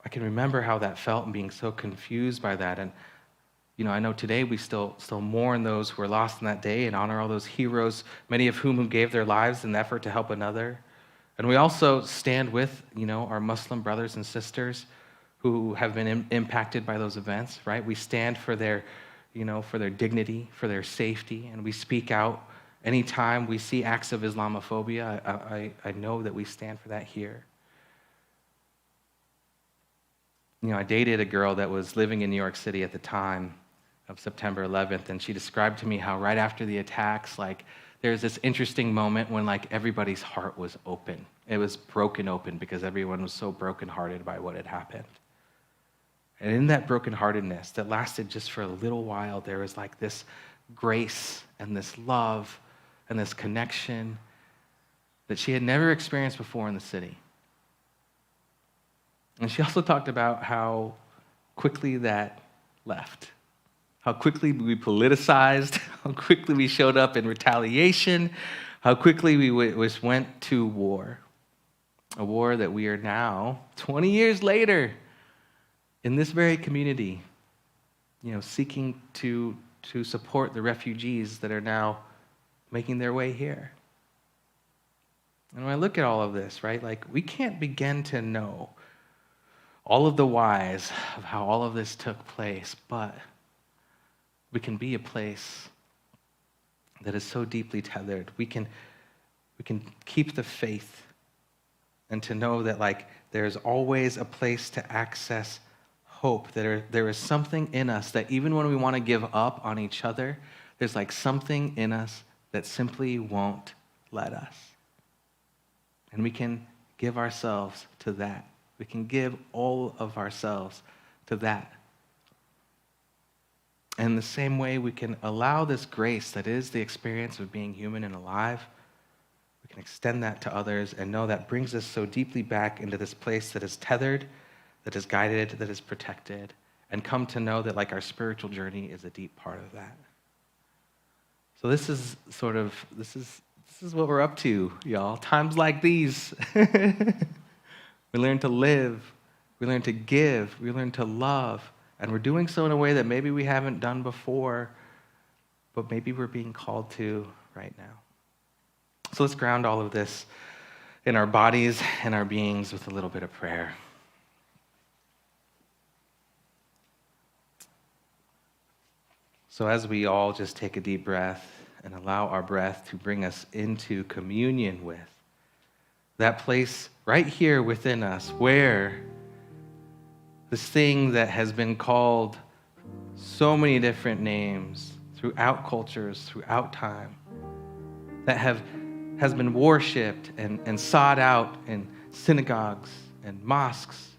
Speaker 3: I can remember how that felt and being so confused by that. And, I know today we still mourn those who were lost in that day and honor all those heroes, many of whom gave their lives in the effort to help another. And we also stand with, our Muslim brothers and sisters who have been impacted by those events, right? We stand for their, for their dignity, for their safety, and we speak out anytime we see acts of Islamophobia. I know that we stand for that here. I dated a girl that was living in New York City at the time of September 11th, and she described to me how right after the attacks, there's this interesting moment when everybody's heart was open. It was broken open because everyone was so brokenhearted by what had happened. And in that brokenheartedness that lasted just for a little while, there was this grace and this love and this connection that she had never experienced before in the city. And she also talked about how quickly that left, how quickly we politicized, how quickly we showed up in retaliation, how quickly we went to war, a war that we are now, 20 years later, in this very community, seeking to support the refugees that are now making their way here. And when I look at all of this, right, we can't begin to know all of the whys of how all of this took place, but we can be a place that is so deeply tethered. We can keep the faith and to know that there's always a place to access hope, that there is something in us that even when we want to give up on each other, there's something in us that simply won't let us. And we can give ourselves to that. We can give all of ourselves to that. And the same way we can allow this grace that is the experience of being human and alive, we can extend that to others and know that brings us so deeply back into this place that is tethered, that is guided, that is protected, and come to know that our spiritual journey is a deep part of that. So this is what we're up to, y'all. Times like these. We learn to live, we learn to give, we learn to love, and we're doing so in a way that maybe we haven't done before, but maybe we're being called to right now. So let's ground all of this in our bodies and our beings with a little bit of prayer. So as we all just take a deep breath and allow our breath to bring us into communion with that place right here within us where this thing that has been called so many different names throughout cultures, throughout time, that has been worshipped and sought out in synagogues and mosques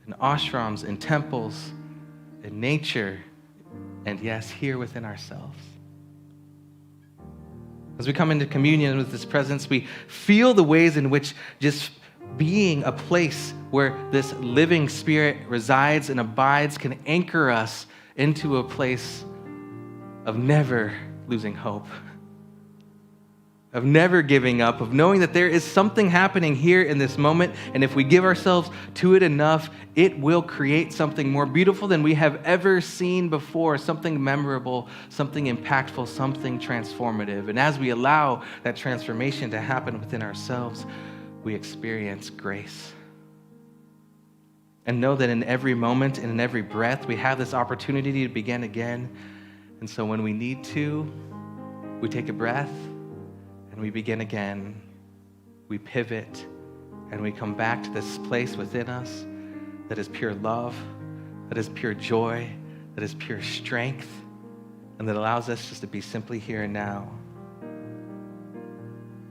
Speaker 3: and ashrams and temples and nature, and yes, here within ourselves. As we come into communion with this presence, we feel the ways in which just being a place where this living spirit resides and abides can anchor us into a place of never losing hope, of never giving up, of knowing that there is something happening here in this moment, and if we give ourselves to it enough, it will create something more beautiful than we have ever seen before, something memorable, something impactful, something transformative. And as we allow that transformation to happen within ourselves, we experience grace. And know that in every moment and in every breath, we have this opportunity to begin again. And so when we need to, we take a breath and we begin again. We pivot and we come back to this place within us that is pure love, that is pure joy, that is pure strength, and that allows us just to be simply here and now.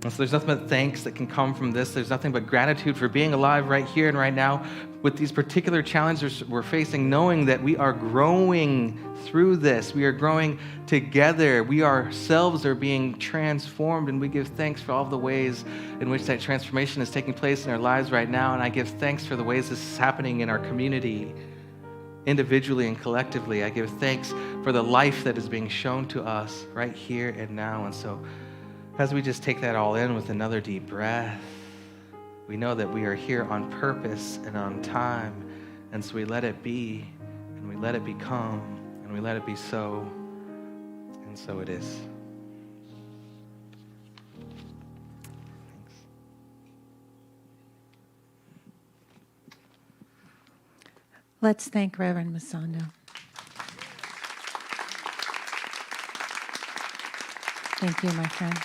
Speaker 3: And so there's nothing but thanks that can come from this. There's nothing but gratitude for being alive right here and right now with these particular challenges we're facing, knowing that we are growing through this. We are growing together. We ourselves are being transformed, and we give thanks for all of the ways in which that transformation is taking place in our lives right now. And I give thanks for the ways this is happening in our community, individually and collectively. I give thanks for the life that is being shown to us right here and now. And so as we just take that all in with another deep breath, we know that we are here on purpose and on time. And so we let it be, and we let it become, and we let it be so. And so it is. Thanks.
Speaker 2: Let's thank Reverend Masando. Thank you, my friend.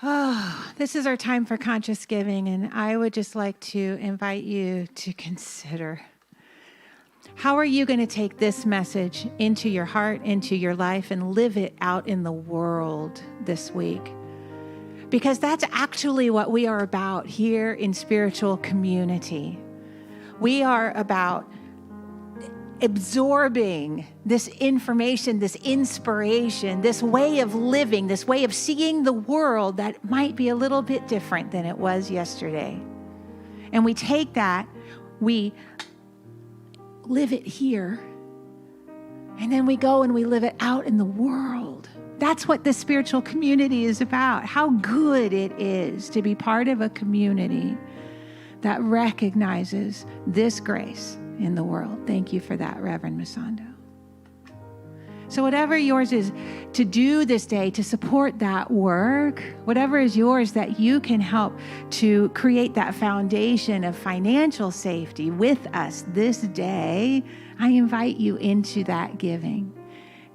Speaker 2: Oh, this is our time for conscious giving, and I would just like to invite you to consider, how are you going to take this message into your heart, into your life, and live it out in the world this week? Because that's actually what we are about here in Spiritual Community. We are about absorbing this information, this inspiration, this way of living, this way of seeing the world that might be a little bit different than it was yesterday. And we take that, we live it here, and then we go and we live it out in the world. That's what the spiritual community is about. How good it is to be part of a community that recognizes this grace in the world. Thank you for that, Reverend Masando. So whatever yours is to do this day to support that work, whatever is yours that you can help to create that foundation of financial safety with us this day, I invite you into that giving.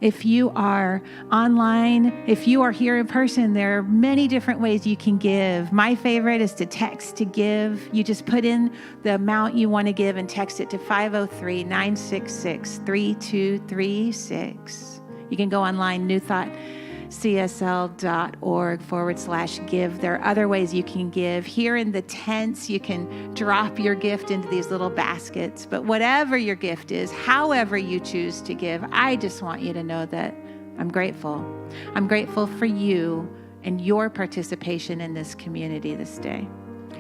Speaker 2: If you are online, if you are here in person, there are many different ways you can give. My favorite is to text to give. You just put in the amount you want to give and text it to 503-966-3236. You can go online, newthoughtcsl.org/give. There are other ways you can give. Here in the tents, you can drop your gift into these little baskets. But whatever your gift is, however you choose to give, I just want you to know that I'm grateful. I'm grateful for you and your participation in this community this day.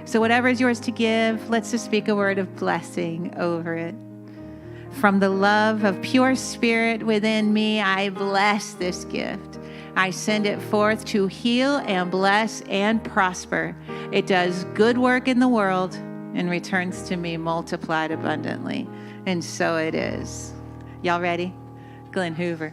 Speaker 2: So whatever is yours to give, let's just speak a word of blessing over it. From the love of pure spirit within me, I bless this gift. I send it forth to heal and bless and prosper. It does good work in the world and returns to me multiplied abundantly. And so it is. Y'all ready? Glenn Hoover.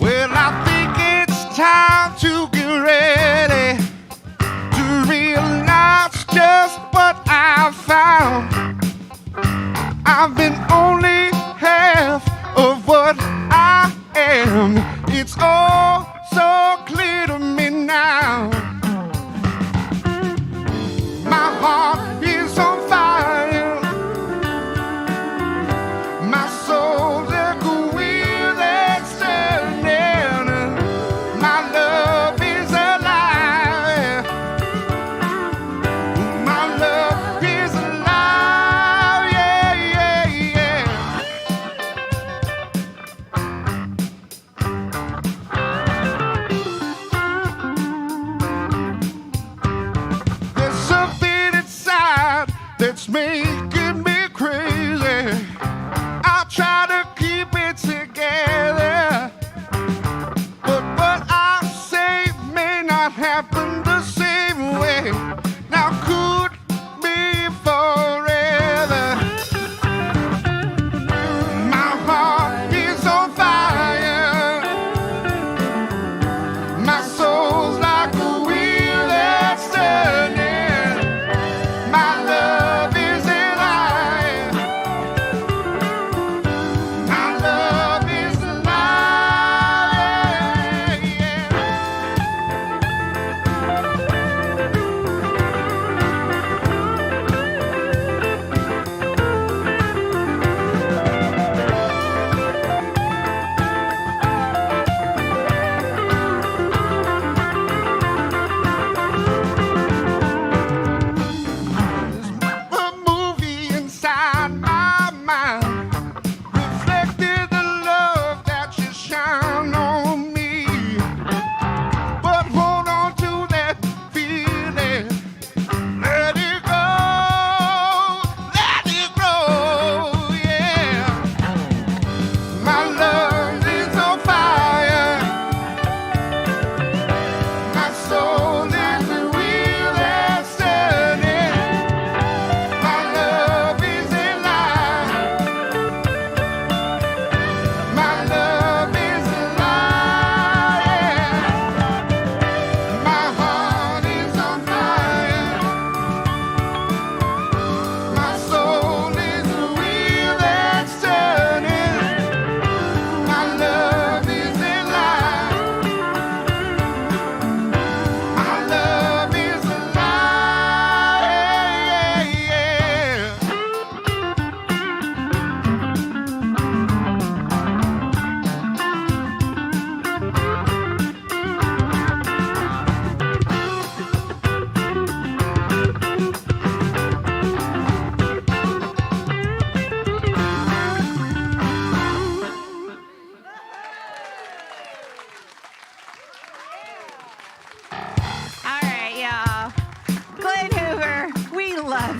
Speaker 1: Well, I think it's time to get ready to realize just what I found. I've been only half of what I am. It's all so clear to me now. My heart is on fire. My soul's with extending. My love is alive. My love is alive. Yeah, yeah, yeah. There's something inside that's making me crazy. I try to keep it together, but what I say may not happen the same way. Now could be forever.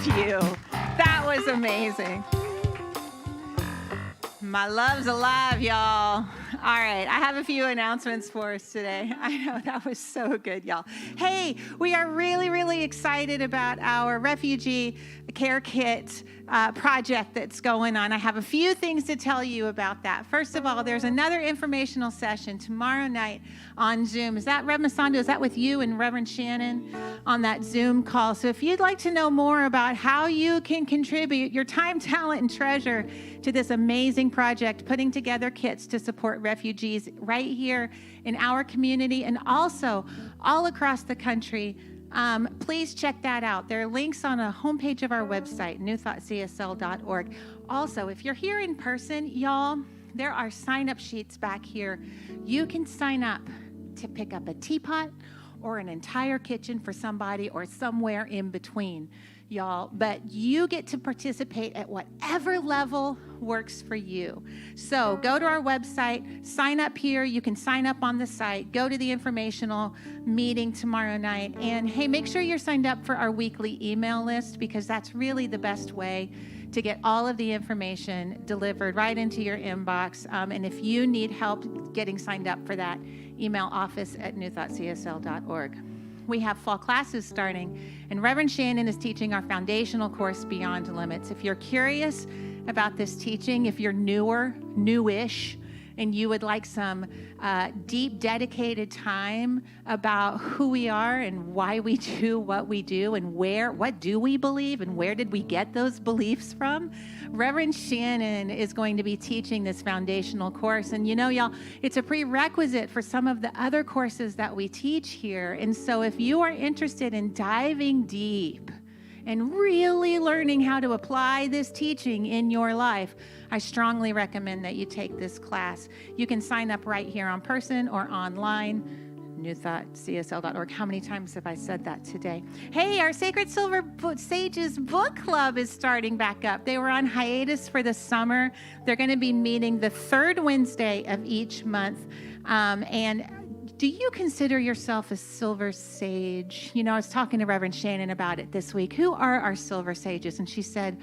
Speaker 2: love you. That was amazing. My love's alive, y'all. All right, I have a few announcements for us today. I know that was so good, y'all. Hey, we are really, really excited about our refugee care kit project that's going on. I have a few things to tell you about that. First of all, there's another informational session tomorrow night on Zoom. Is that Rev Masando? Is that with you and Reverend Shannon on that Zoom call? So if you'd like to know more about how you can contribute your time, talent, and treasure to this amazing project, putting together kits to support refugees right here in our community and also all across the country, please check that out. There are links on a homepage of our website, newthoughtcsl.org. Also, if you're here in person, y'all, there are sign-up sheets back here. You can sign up to pick up a teapot or an entire kitchen for somebody or somewhere in between, y'all. But you get to participate at whatever level works for you. So go to our website, sign up here. You can sign up on the site. Go to the informational meeting tomorrow night. And hey, make sure you're signed up for our weekly email list because that's really the best way to get all of the information delivered right into your inbox. And if you need help getting signed up for that, email office@newthoughtcsl.org. We have fall classes starting, and Reverend Shannon is teaching our foundational course, Beyond Limits. If you're curious about this teaching, if you're newish, and you would like some deep, dedicated time about who we are and why we do what we do and what do we believe and where did we get those beliefs from, Reverend Shannon is going to be teaching this foundational course. And you know, y'all, it's a prerequisite for some of the other courses that we teach here. And so if you are interested in diving deep and really learning how to apply this teaching in your life, I strongly recommend that you take this class. You can sign up right here in person or online, newthoughtcsl.org. How many times have I said that today? Hey, our Sacred Silver Sages book club is starting back up. They were on hiatus for the summer. They're going to be meeting the third Wednesday of each month. And do you consider yourself a silver sage? You know, I was talking to Reverend Shannon about it this week. Who are our silver sages? And she said,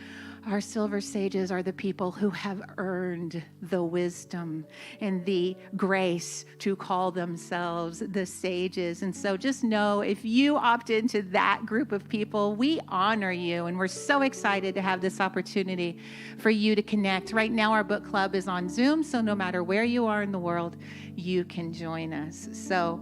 Speaker 2: our silver sages are the people who have earned the wisdom and the grace to call themselves the sages. And so just know, if you opt into that group of people, we honor you. And we're so excited to have this opportunity for you to connect. Right now, our book club is on Zoom, so no matter where you are in the world, you can join us. So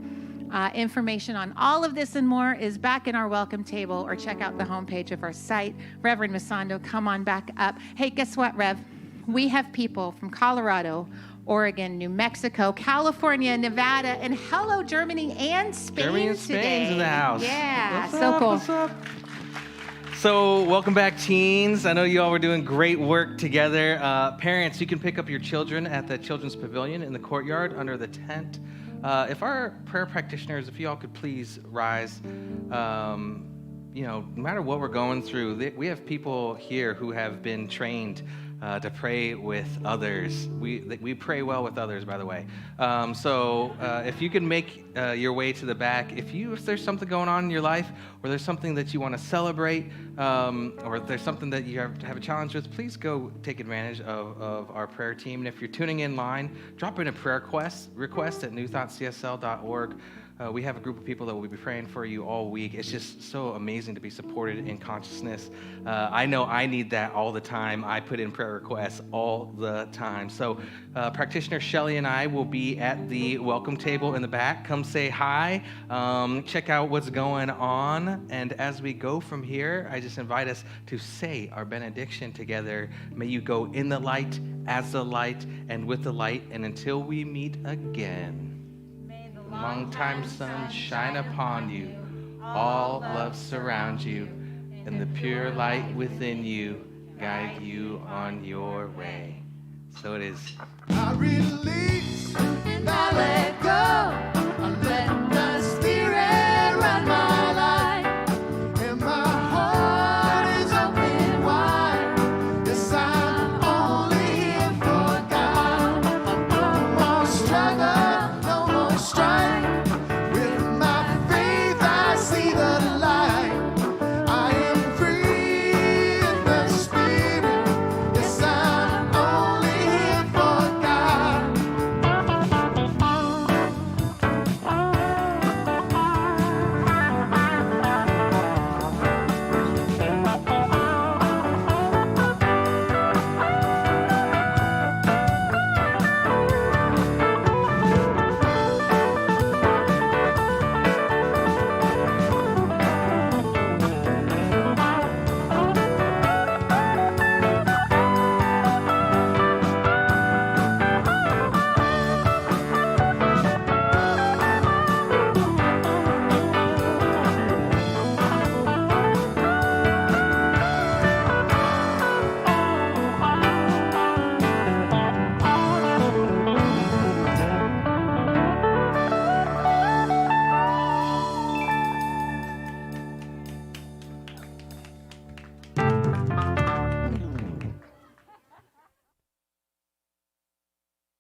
Speaker 2: information on all of this and more is back in our welcome table, or check out the homepage of our site. Reverend Masando, come on back up. Hey, guess what, Rev? We have people from Colorado, Oregon, New Mexico, California, Nevada, and hello, Germany and Spain.
Speaker 3: Germany and
Speaker 2: today.
Speaker 3: Spain's in the house.
Speaker 2: Yeah,
Speaker 3: What's
Speaker 2: so
Speaker 3: up?
Speaker 2: cool.
Speaker 3: What's up? So welcome back, teens. I know you all were doing great work together. Parents, you can pick up your children at the Children's Pavilion in the courtyard under the tent. If our prayer practitioners, if you all could please rise, you know, no matter what we're going through, we have people here who have been trained to pray with others. We pray well with others, by the way. So if you can make your way to the back, if there's something going on in your life, or there's something that you want to celebrate, or if there's something that you have a challenge with, please go take advantage of our prayer team. And if you're tuning in line, drop in a prayer request at newthoughtcsl.org. We have a group of people that will be praying for you all week. It's just so amazing to be supported in consciousness. I know I need that all the time. I put in prayer requests all the time. So practitioner Shelly and I will be at the welcome table in the back. Come say hi. Check out what's going on. And as we go from here, I just invite us to say our benediction together. May you go in the light, as the light, and with the light. And until we meet again, long time sun shine upon you, all love surround you, and the pure light within you guide you on your way. So it is.
Speaker 1: I release
Speaker 2: And I let